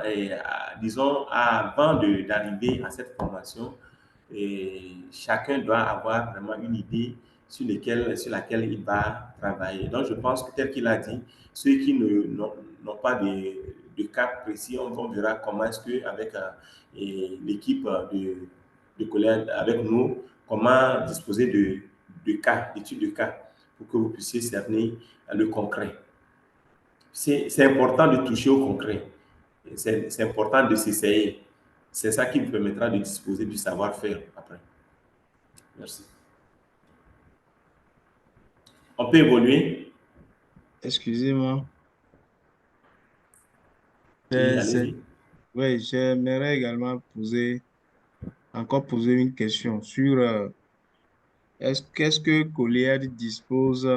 disons, avant d'arriver à cette formation, chacun doit avoir vraiment une idée sur laquelle il va travailler. Donc, je pense que tel qu'il a dit, ceux qui n'ont pas de cas précis, on verra comment est-ce qu'avec l'équipe de collègues, avec nous, comment disposer de cas, d'études de cas, pour que vous puissiez cerner le concret. C'est important de toucher au concret. C'est important de s'essayer. C'est ça qui vous permettra de disposer du savoir-faire après. Merci. On peut évoluer? Excusez-moi. Oui, allez-y. Oui, j'aimerais également encore poser une question sur qu'est-ce que Goliath dispose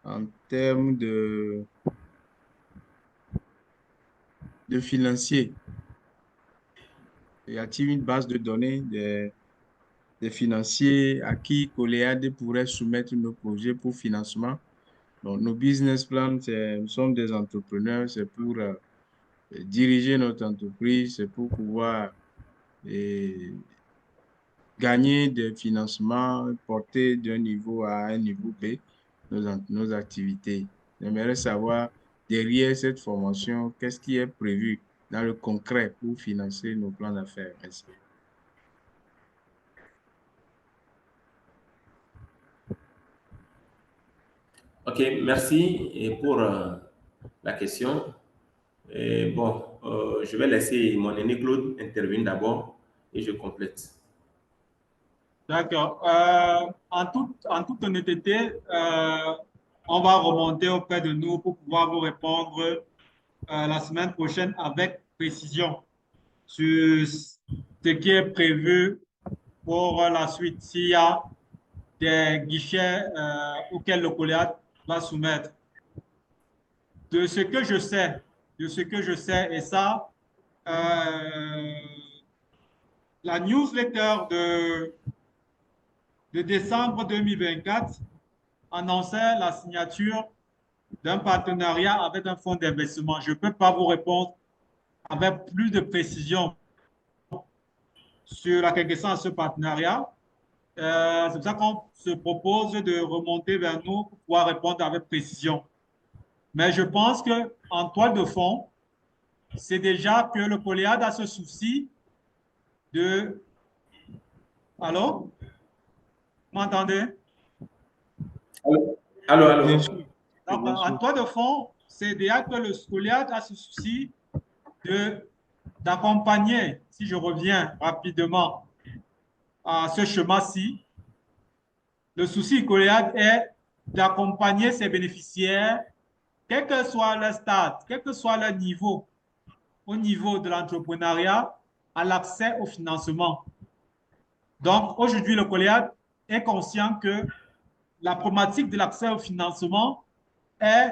en termes de financier. Y a-t-il une base de données des financiers à qui Goliath pourrait soumettre nos projets pour financement? Donc, nos business plans, nous sommes des entrepreneurs, c'est pour diriger notre entreprise, c'est pour pouvoir gagner des financements, porter d'un niveau A à un niveau B nos activités. J'aimerais savoir, derrière cette formation, qu'est-ce qui est prévu dans le concret pour financer nos plans d'affaires? Merci. OK, merci et pour la question. Et bon, je vais laisser mon aîné Claude intervenir d'abord et je complète. D'accord. En toute honnêteté, on va remonter auprès de nous pour pouvoir vous répondre la semaine prochaine avec précision sur ce qui est prévu pour la suite. S'il y a des guichets auxquels le Goliath va soumettre. De ce que je sais, et ça, la newsletter de décembre 2024 annonçait la signature d'un partenariat avec un fonds d'investissement. Je ne peux pas vous répondre avec plus de précision sur la question de ce partenariat. C'est pour ça qu'on se propose de remonter vers nous pour pouvoir répondre avec précision. Mais je pense qu'en toile de fond, c'est déjà que le Goliath a ce souci de... Allô? Vous m'entendez? Allô. Bien sûr. Donc, Bien sûr. en toile de fond, c'est déjà que le Goliath a ce souci d'accompagner si je reviens rapidement à ce schéma-ci, le souci Goliath est d'accompagner ses bénéficiaires, quel que soit leur stade, quel que soit leur niveau, au niveau de l'entrepreneuriat, à l'accès au financement. Donc, aujourd'hui, le Goliath est conscient que la problématique de l'accès au financement est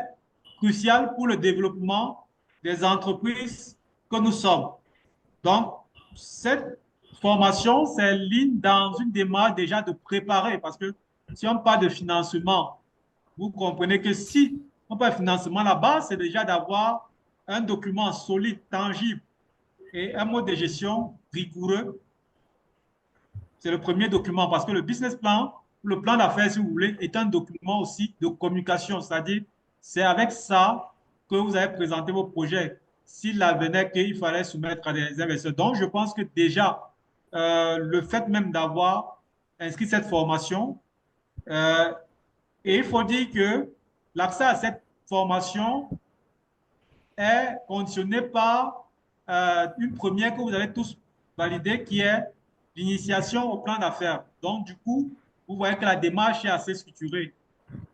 cruciale pour le développement des entreprises que nous sommes. Donc, cette formation s'aligne dans une démarche déjà de préparer, parce que si on parle de financement, vous comprenez que si on parle de financement, la base, c'est déjà d'avoir un document solide, tangible et un mode de gestion rigoureux. C'est le premier document, parce que le business plan, le plan d'affaires, si vous voulez, est un document aussi de communication, c'est-à-dire c'est avec ça que vous allez présenter vos projets s'il advenait qu'il fallait soumettre à des investisseurs. Donc, je pense que déjà, le fait même d'avoir inscrit cette formation, et il faut dire que l'accès à cette formation est conditionné par une première que vous avez tous validée, qui est l'initiation au plan d'affaires. Donc, du coup, vous voyez que la démarche est assez structurée.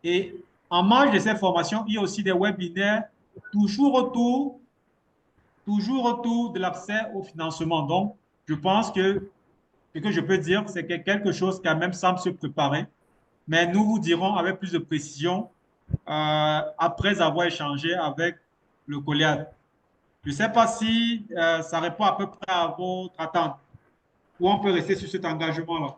Et en marge de cette formation, il y a aussi des webinaires toujours autour de l'accès au financement. Donc, je pense que ce que je peux dire, c'est que quelque chose qui a même semble se préparer. Mais nous vous dirons avec plus de précision après avoir échangé avec le collègue. Je ne sais pas si ça répond à peu près à votre attente ou on peut rester sur cet engagement-là.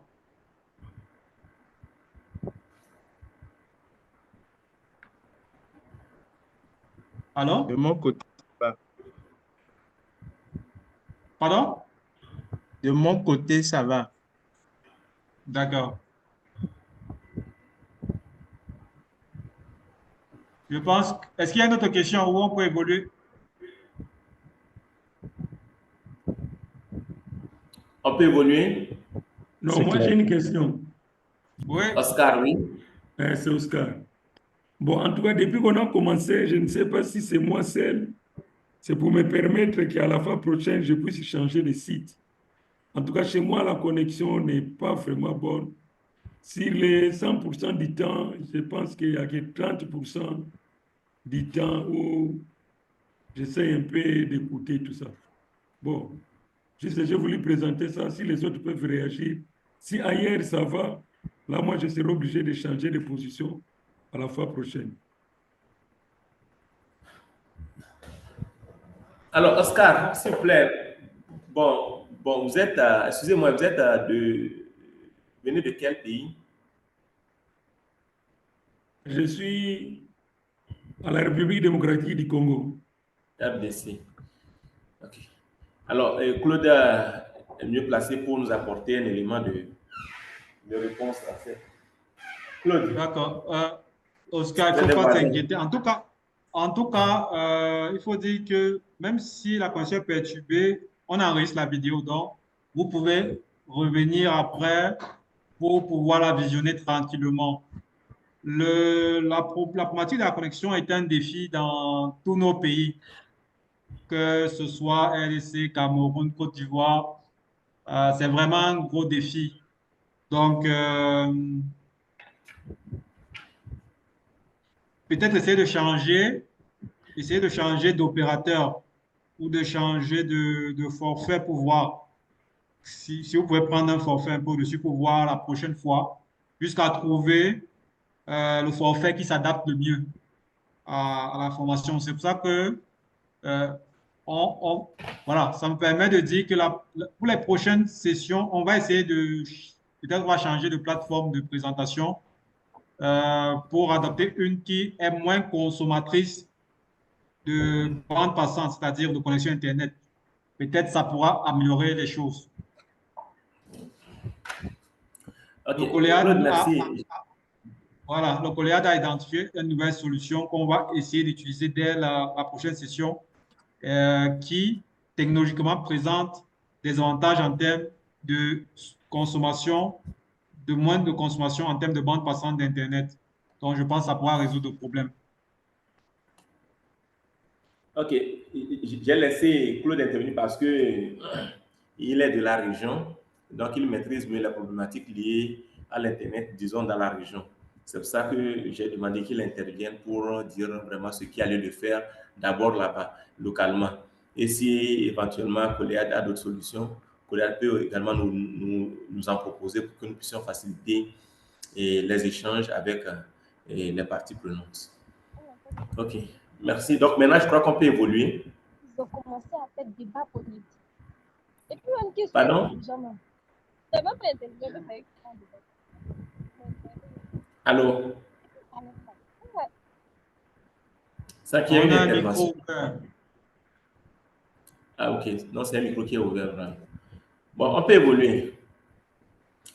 Alors? De mon côté, ça va. Pardon? De mon côté, ça va. D'accord. Je pense. Est-ce qu'il y a une autre question où on peut évoluer? On peut évoluer. Non, moi j'ai une question. Oui. Oscar, oui. C'est Oscar. Bon, en tout cas, depuis qu'on a commencé, je ne sais pas si c'est moi seul. C'est pour me permettre qu'à la fois prochaine, je puisse changer de site. En tout cas, chez moi, la connexion n'est pas vraiment bonne. Sur les 100% du temps, je pense qu'il n'y a que 30% du temps où j'essaie un peu d'écouter tout ça. Bon, juste j'ai voulu présenter ça. Si les autres peuvent réagir, si ailleurs ça va, là, moi, je serai obligé de changer de position à la fois prochaine. Alors, Oscar, s'il vous plaît. Bon, vous êtes, excusez-moi, vous êtes venez de quel pays? Je suis à la République démocratique du Congo. RDC. Ok. Alors, Claude est mieux placé pour nous apporter un élément de réponse à ça. Claude. D'accord. Oscar, il ne faut pas s'inquiéter. En tout cas, il faut dire que même si la connexion est perturbée, on enregistre la vidéo. Donc, vous pouvez revenir après pour pouvoir la visionner tranquillement. La problématique de la connexion est un défi dans tous nos pays, que ce soit RDC, Cameroun, Côte d'Ivoire. C'est vraiment un gros défi. Donc, peut-être essayer de changer d'opérateur ou de changer de forfait pour voir si vous pouvez prendre un forfait un peu au-dessus pour voir la prochaine fois, jusqu'à trouver le forfait qui s'adapte le mieux à la formation. C'est pour ça que euh, voilà, ça me permet de dire que pour les prochaines sessions, on va essayer peut-être on va changer de plateforme de présentation pour adopter une qui est moins consommatrice de bande passante, c'est-à-dire de connexion Internet. Peut-être ça pourra améliorer les choses. Ok, Le Goliath merci. voilà, le Goliath a identifié une nouvelle solution qu'on va essayer d'utiliser dès la prochaine session qui technologiquement présente des avantages en termes de consommation, de moins de consommation en termes de bande passante d'Internet. Donc, je pense que ça pourra résoudre le problème. Ok, j'ai laissé Claude intervenir parce que il est de la région, donc il maîtrise mieux les problématiques liées à l'Internet, disons, dans la région. C'est pour ça que j'ai demandé qu'il intervienne pour dire vraiment ce qu'il allait le faire d'abord là-bas, localement. Et si éventuellement Coléad a d'autres solutions, Coléad peut également nous en proposer pour que nous puissions faciliter les échanges avec les parties prenantes. OK, merci. Donc maintenant, je crois qu'on peut évoluer. Ils ont commencé à faire débat politique. Et puis une question. Pardon? C'est même pas intelligent de faire un débat. Allô? Ouais. Ça qui est On une a un intervention. micro ouvert. Ah, ok. Non, c'est un micro qui est ouvert. Bon, on peut évoluer.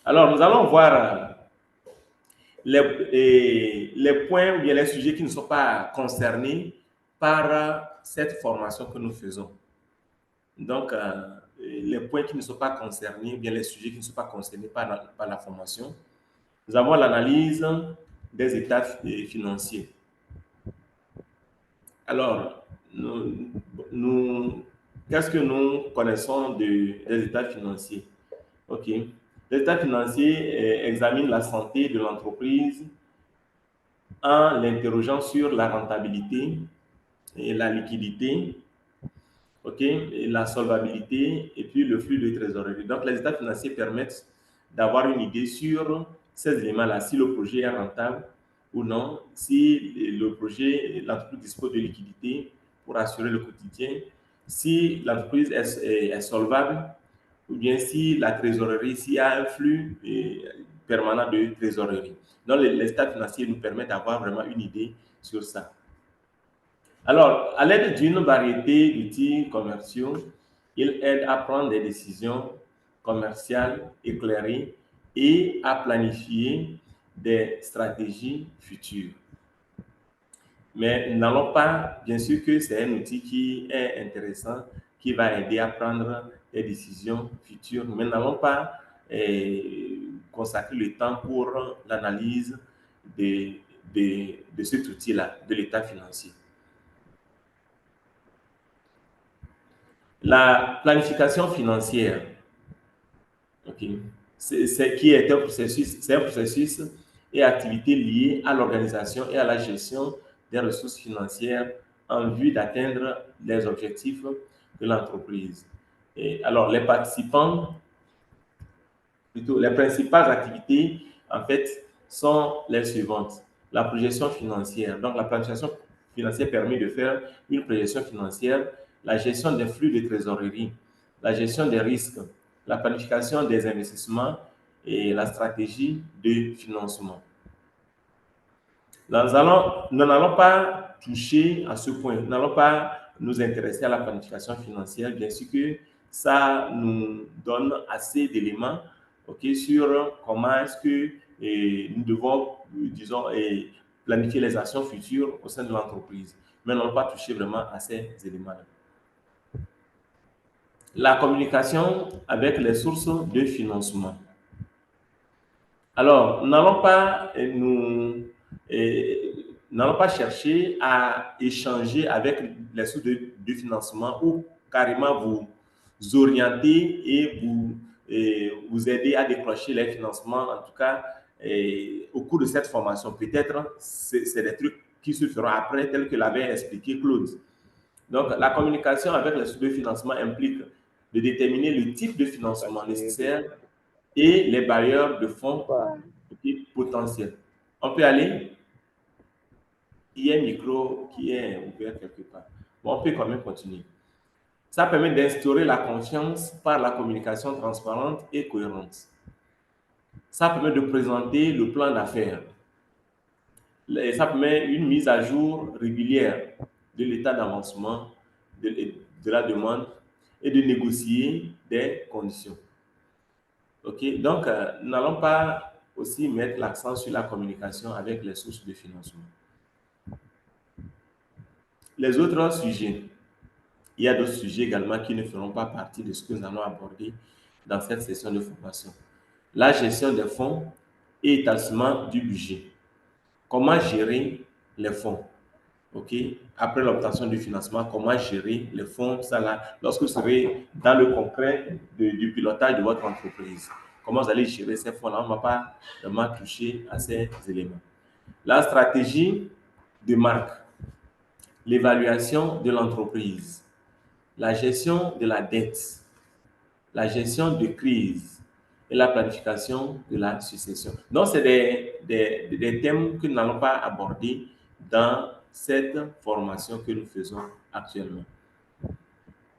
Alors, nous allons voir les points ou bien les sujets qui ne sont pas concernés par cette formation que nous faisons. Donc, les points qui ne sont pas concernés, ou bien les sujets qui ne sont pas concernés par la formation. Nous avons l'analyse des états financiers. Alors, qu'est-ce que nous connaissons des états financiers? OK. L'état financier examine la santé de l'entreprise en l'interrogeant sur la rentabilité et la liquidité, OK, et la solvabilité et puis le flux de trésorerie. Donc, les états financiers permettent d'avoir une idée sur ces éléments-là, si le projet est rentable ou non, si l'entreprise dispose de liquidité pour assurer le quotidien, si l'entreprise est solvable, ou bien si la trésorerie, s'il y a un flux permanent de trésorerie. Donc, les états financiers nous permettent d'avoir vraiment une idée sur ça. Alors, à l'aide d'une variété d'outils commerciaux, il aide à prendre des décisions commerciales éclairées et à planifier des stratégies futures. Mais nous n'allons pas, bien sûr que c'est un outil qui est intéressant, qui va aider à prendre des décisions futures, mais nous n'allons pas consacrer le temps pour l'analyse de cet outil-là, de l'état financier. La planification financière, okay, c'est un processus et activité liée à l'organisation et à la gestion des ressources financières en vue d'atteindre les objectifs de l'entreprise. Alors, les participants, plutôt, les principales activités, en fait, sont les suivantes. La projection financière. Donc, la planification financière permet de faire une projection financière, la gestion des flux de trésorerie, la gestion des risques, la planification des investissements et la stratégie de financement. Nous n'allons pas toucher à ce point, nous n'allons pas nous intéresser à la planification financière, bien sûr que ça nous donne assez d'éléments, okay, sur comment est-ce que nous devons, disons, planifier les actions futures au sein de l'entreprise. Mais nous n'allons pas toucher vraiment à ces éléments-là. La communication avec les sources de financement. Alors, nous n'allons pas chercher à échanger avec les sources de financement ou carrément vous orienter et vous aider à décrocher les financements, en tout cas au cours de cette formation. Peut-être c'est des trucs qui se feront après, tel que l'avait expliqué Claude. Donc, la communication avec les sources de financement implique de déterminer le type de financement nécessaire et les bailleurs de fonds potentiels. On peut aller? Il y a un micro qui est ouvert quelque part. Bon, on peut quand même continuer. Ça permet d'instaurer la confiance par la communication transparente et cohérente. Ça permet de présenter le plan d'affaires. Ça permet une mise à jour régulière de l'état d'avancement de la demande et de négocier des conditions. OK, donc nous n'allons pas aussi mettre l'accent sur la communication avec les sources de financement. Les autres sujets, il y a d'autres sujets également qui ne feront pas partie de ce que nous allons aborder dans cette session de formation. La gestion des fonds et établissement du budget. Comment gérer les fonds? OK, après l'obtention du financement, comment gérer les fonds, ça là, lorsque vous serez dans le concret du pilotage de votre entreprise. Comment vous allez gérer ces fonds-là? On ne va pas vraiment toucher à ces éléments. La stratégie de marque, l'évaluation de l'entreprise, la gestion de la dette, la gestion de crise et la planification de la succession. Donc, c'est des thèmes que nous n'allons pas aborder dans cette formation que nous faisons actuellement.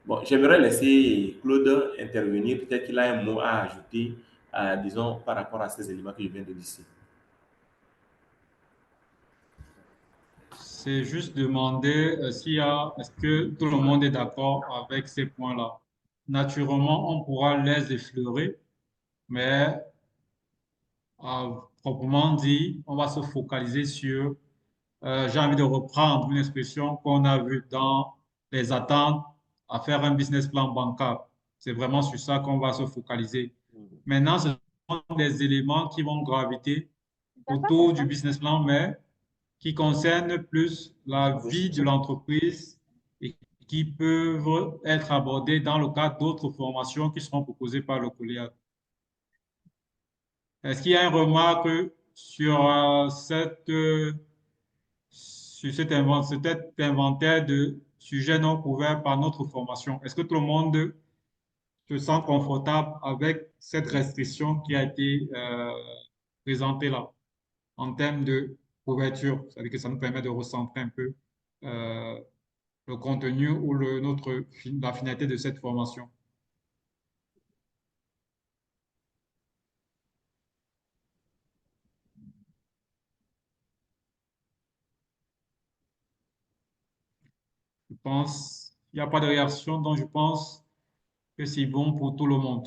Bon, j'aimerais laisser Claude intervenir. Peut-être qu'il a un mot à ajouter, disons, par rapport à ces éléments que je viens de lister. C'est juste demander est-ce que tout le monde est d'accord avec ces points-là. Naturellement, on pourra les effleurer, mais proprement dit, on va se focaliser sur, j'ai envie de reprendre une expression qu'on a vue dans les attentes à faire un business plan bancable. C'est vraiment sur ça qu'on va se focaliser. Maintenant, ce sont des éléments qui vont graviter autour du business plan, mais qui concernent plus la vie de l'entreprise et qui peuvent être abordés dans le cadre d'autres formations qui seront proposées par le COLIAD. Est-ce qu'il y a une remarque sur cet inventaire de sujets non couverts par notre formation? Est-ce que tout le monde se sent confortable avec cette restriction qui a été présentée là en termes de couverture? C'est-à-dire que ça nous permet de recentrer un peu le contenu ou la finalité de cette formation. Je pense qu'il n'y a pas de réaction, donc je pense que c'est bon pour tout le monde.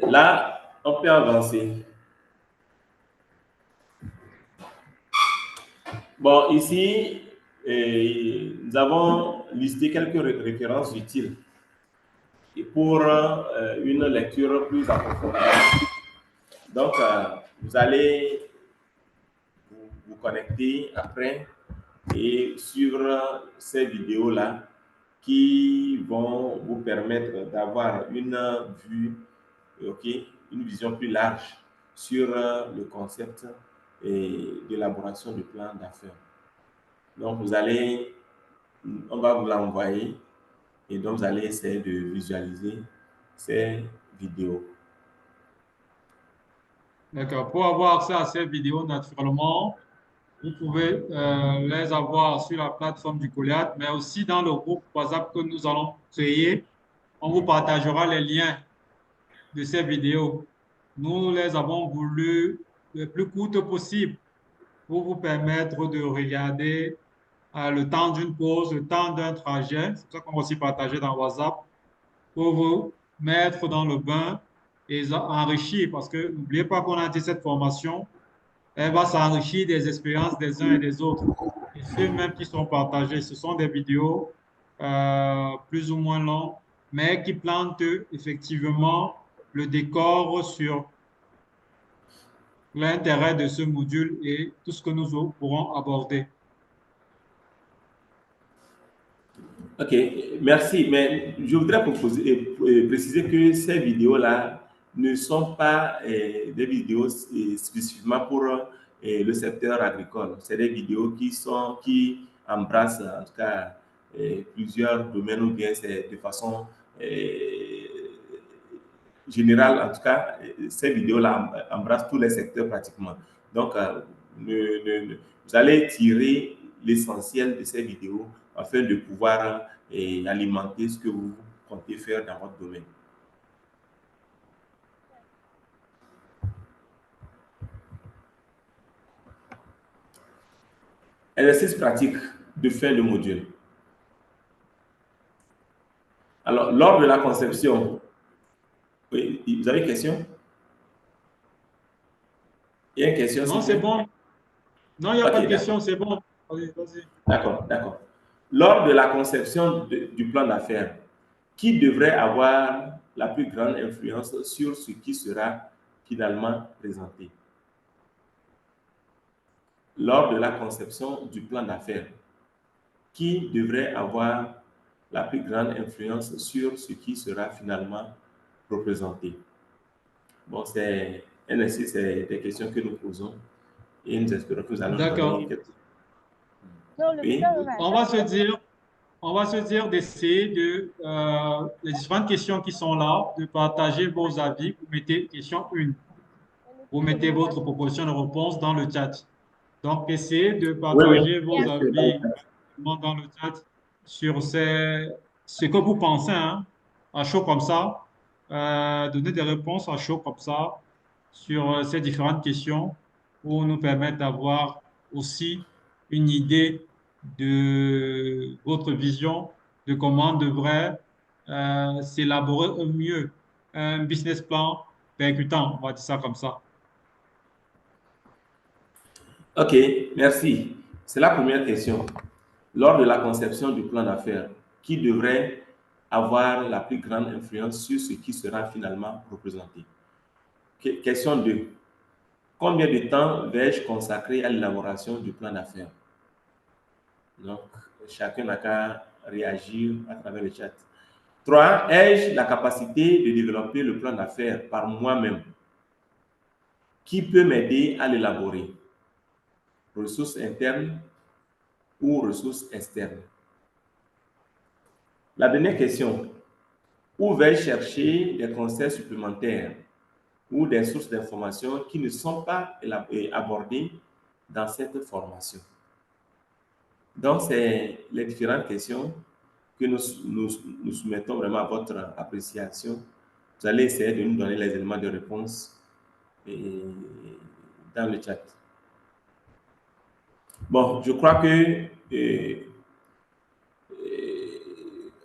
Là, on peut avancer. Bon, ici, nous avons listé quelques références utiles pour une lecture plus approfondie. Donc, vous allez vous connecter après et suivre ces vidéos-là qui vont vous permettre d'avoir une vue, une vision plus large sur le concept d'élaboration du plan d'affaires. Donc, on va vous l'envoyer et donc vous allez essayer de visualiser ces vidéos. D'accord. Pour avoir accès à ces vidéos, naturellement, vous pouvez les avoir sur la plateforme du COLIAD, mais aussi dans le groupe WhatsApp que nous allons créer. On vous partagera les liens de ces vidéos. Nous les avons voulu le plus courtes possible pour vous permettre de regarder le temps d'une pause, le temps d'un trajet. C'est ça qu'on va aussi partager dans WhatsApp pour vous mettre dans le bain et enrichir. Parce que n'oubliez pas qu'on a dit cette formation, elle va s'enrichir des expériences des uns et des autres. Et ceux même qui sont partagés, ce sont des vidéos plus ou moins longues, mais qui plantent effectivement le décor sur l'intérêt de ce module et tout ce que nous pourrons aborder. Ok, merci. Mais je voudrais préciser que ces vidéos-là ne sont pas des vidéos spécifiquement pour le secteur agricole. C'est des vidéos qui embrassent en tout cas plusieurs domaines ou bien c'est de façon générale. En tout cas, ces vidéos-là embrassent tous les secteurs pratiquement. Donc, vous allez tirer l'essentiel de ces vidéos afin de pouvoir alimenter ce que vous comptez faire dans votre domaine. Exercice pratique de fin de module. Alors, lors de la conception, oui, vous avez une question? Il y a une question? Non, c'est bon. Non, il n'y a pas de question, c'est bon. Vas-y. D'accord. Lors de la conception du plan d'affaires, qui devrait avoir la plus grande influence sur ce qui sera finalement présenté? lors de la conception du plan d'affaires, qui devrait avoir la plus grande influence sur ce qui sera finalement représenté? Bon, c'est ainsi, c'est des questions que nous posons et nous espérons que vous allons nous donner D'accord. quelques... Non, le Oui. plan, On va se dire d'essayer les différentes questions qui sont là, de partager vos avis. Vous mettez question 1. Vous mettez votre proposition de réponse dans le chat. Donc, essayez de Oui, oui. partager vos avis dans le chat sur ce que vous pensez, hein, à chaud comme ça. Donner des réponses à chaud comme ça sur ces différentes questions pour nous permettre d'avoir aussi une idée de votre vision de comment devrait s'élaborer au mieux un business plan percutant, on va dire ça comme ça. OK, merci. C'est la première question. Lors de la conception du plan d'affaires, qui devrait avoir la plus grande influence sur ce qui sera finalement représenté? Question 2. Combien de temps vais-je consacrer à l'élaboration du plan d'affaires? Donc, chacun n'a qu'à réagir à travers le chat. 3. Ai-je la capacité de développer le plan d'affaires par moi-même? Qui peut m'aider à l'élaborer? Ressources internes ou ressources externes? La dernière question. Où vais-je chercher des conseils supplémentaires ou des sources d'informations qui ne sont pas abordées dans cette formation? Donc, c'est les différentes questions que nous soumettons vraiment à votre appréciation. Vous allez essayer de nous donner les éléments de réponse dans le chat. Bon, je crois que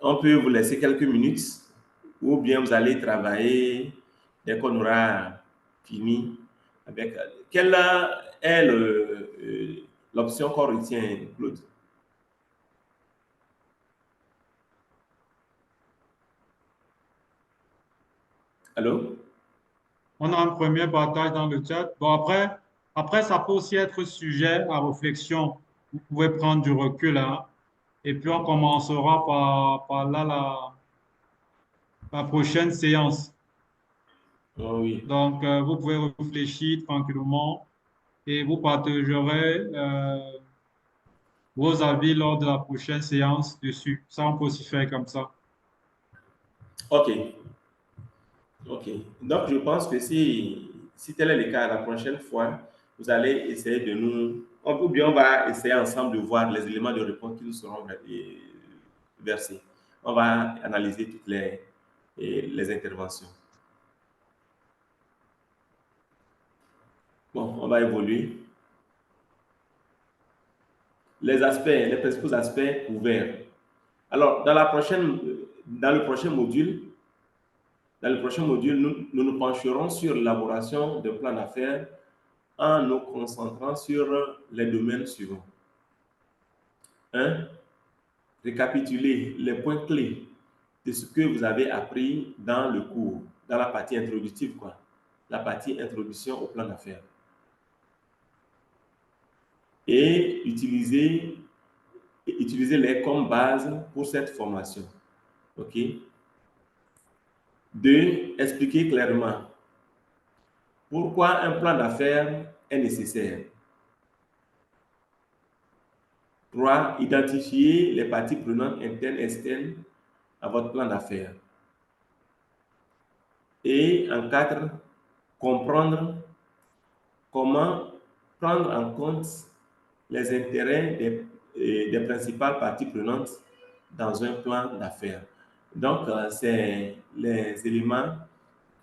on peut vous laisser quelques minutes ou bien vous allez travailler dès qu'on aura fini avec... Quelle est l'option qu'on retient, Claude? Allô? On a un premier partage dans le chat. Bon, après, ça peut aussi être sujet à réflexion. Vous pouvez prendre du recul, hein. Et puis, on commencera par là, la prochaine séance. Oh, oui. Donc, vous pouvez réfléchir tranquillement et vous partagerez vos avis lors de la prochaine séance dessus. Ça, on peut aussi faire comme ça. OK. OK. Donc, je pense que si tel est le cas, la prochaine fois, vous allez essayer de nous... Ou bien on va essayer ensemble de voir les éléments de réponse qui nous seront versés. On va analyser toutes les interventions. Bon, on va évoluer. Les principaux aspects ouverts. Alors, dans le prochain module, nous nous pencherons sur l'élaboration d'un plan d'affaires en nous concentrant sur les domaines suivants. 1. Récapituler les points clés de ce que vous avez appris dans le cours, dans la partie introductive, la partie introduction au plan d'affaires. Et utiliser-les comme base pour cette formation. OK? 2. Expliquer clairement pourquoi un plan d'affaires est nécessaire. 3. Identifier les parties prenantes internes et externes à votre plan d'affaires. Et en 4, comprendre comment prendre en compte les intérêts des principales parties prenantes dans un plan d'affaires. Donc, c'est les éléments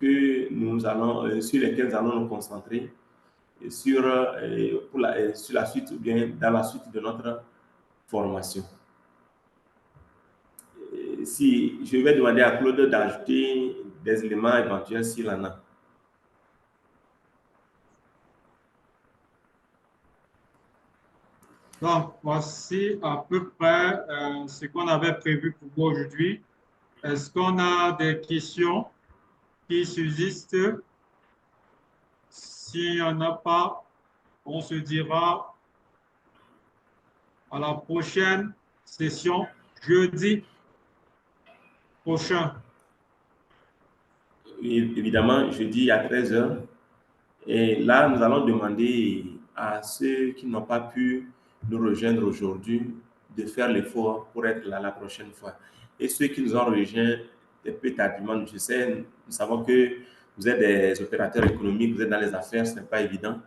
sur lesquels nous allons nous concentrer sur la suite ou bien dans la suite de notre formation. Si je vais demander à Claude d'ajouter des éléments éventuels s'il en a. Donc, voici à peu près ce qu'on avait prévu pour vous aujourd'hui. Est-ce qu'on a des questions qui subsistent? S'il n'y en a pas, on se dira à la prochaine session, jeudi prochain. Évidemment, jeudi à 13 heures. Et là, nous allons demander à ceux qui n'ont pas pu nous rejoindre aujourd'hui de faire l'effort pour être là la prochaine fois. Et ceux qui nous ont rejoints un peu tardivement, je sais, nous savons que vous êtes des opérateurs économiques, vous êtes dans les affaires, ce n'est pas évident,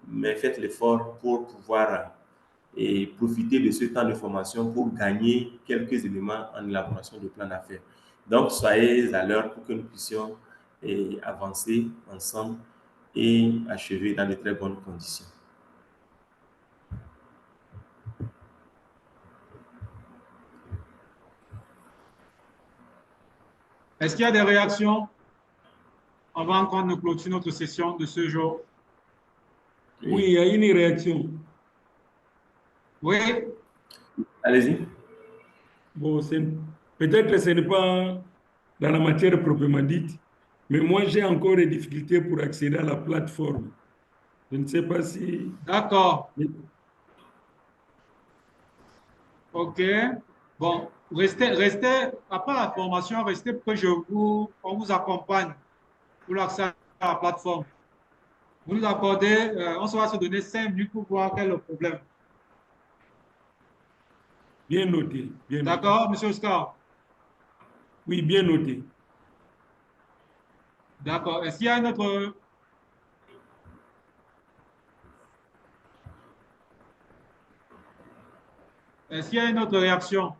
mais faites l'effort pour pouvoir profiter de ce temps de formation pour gagner quelques éléments en élaboration de plan d'affaires. Donc, soyez à l'heure pour que nous puissions avancer ensemble et achever dans de très bonnes conditions. Est-ce qu'il y a des réactions avant qu'on ne clôture notre session de ce jour? Oui, il y a une réaction. Oui. Allez-y. Bon, peut-être que ce n'est pas dans la matière proprement dite, mais moi, j'ai encore des difficultés pour accéder à la plateforme. Je ne sais pas si... D'accord. OK. Bon, restez, après la formation, restez pour que on vous accompagne pour l'accès à la plateforme. Vous nous accordez, on va se donner 5 minutes pour voir quel est le problème. Bien noté. D'accord, monsieur Oscar? Oui, bien noté. D'accord. Est-ce qu'il y a une autre... Est-ce qu'il y a une autre réaction?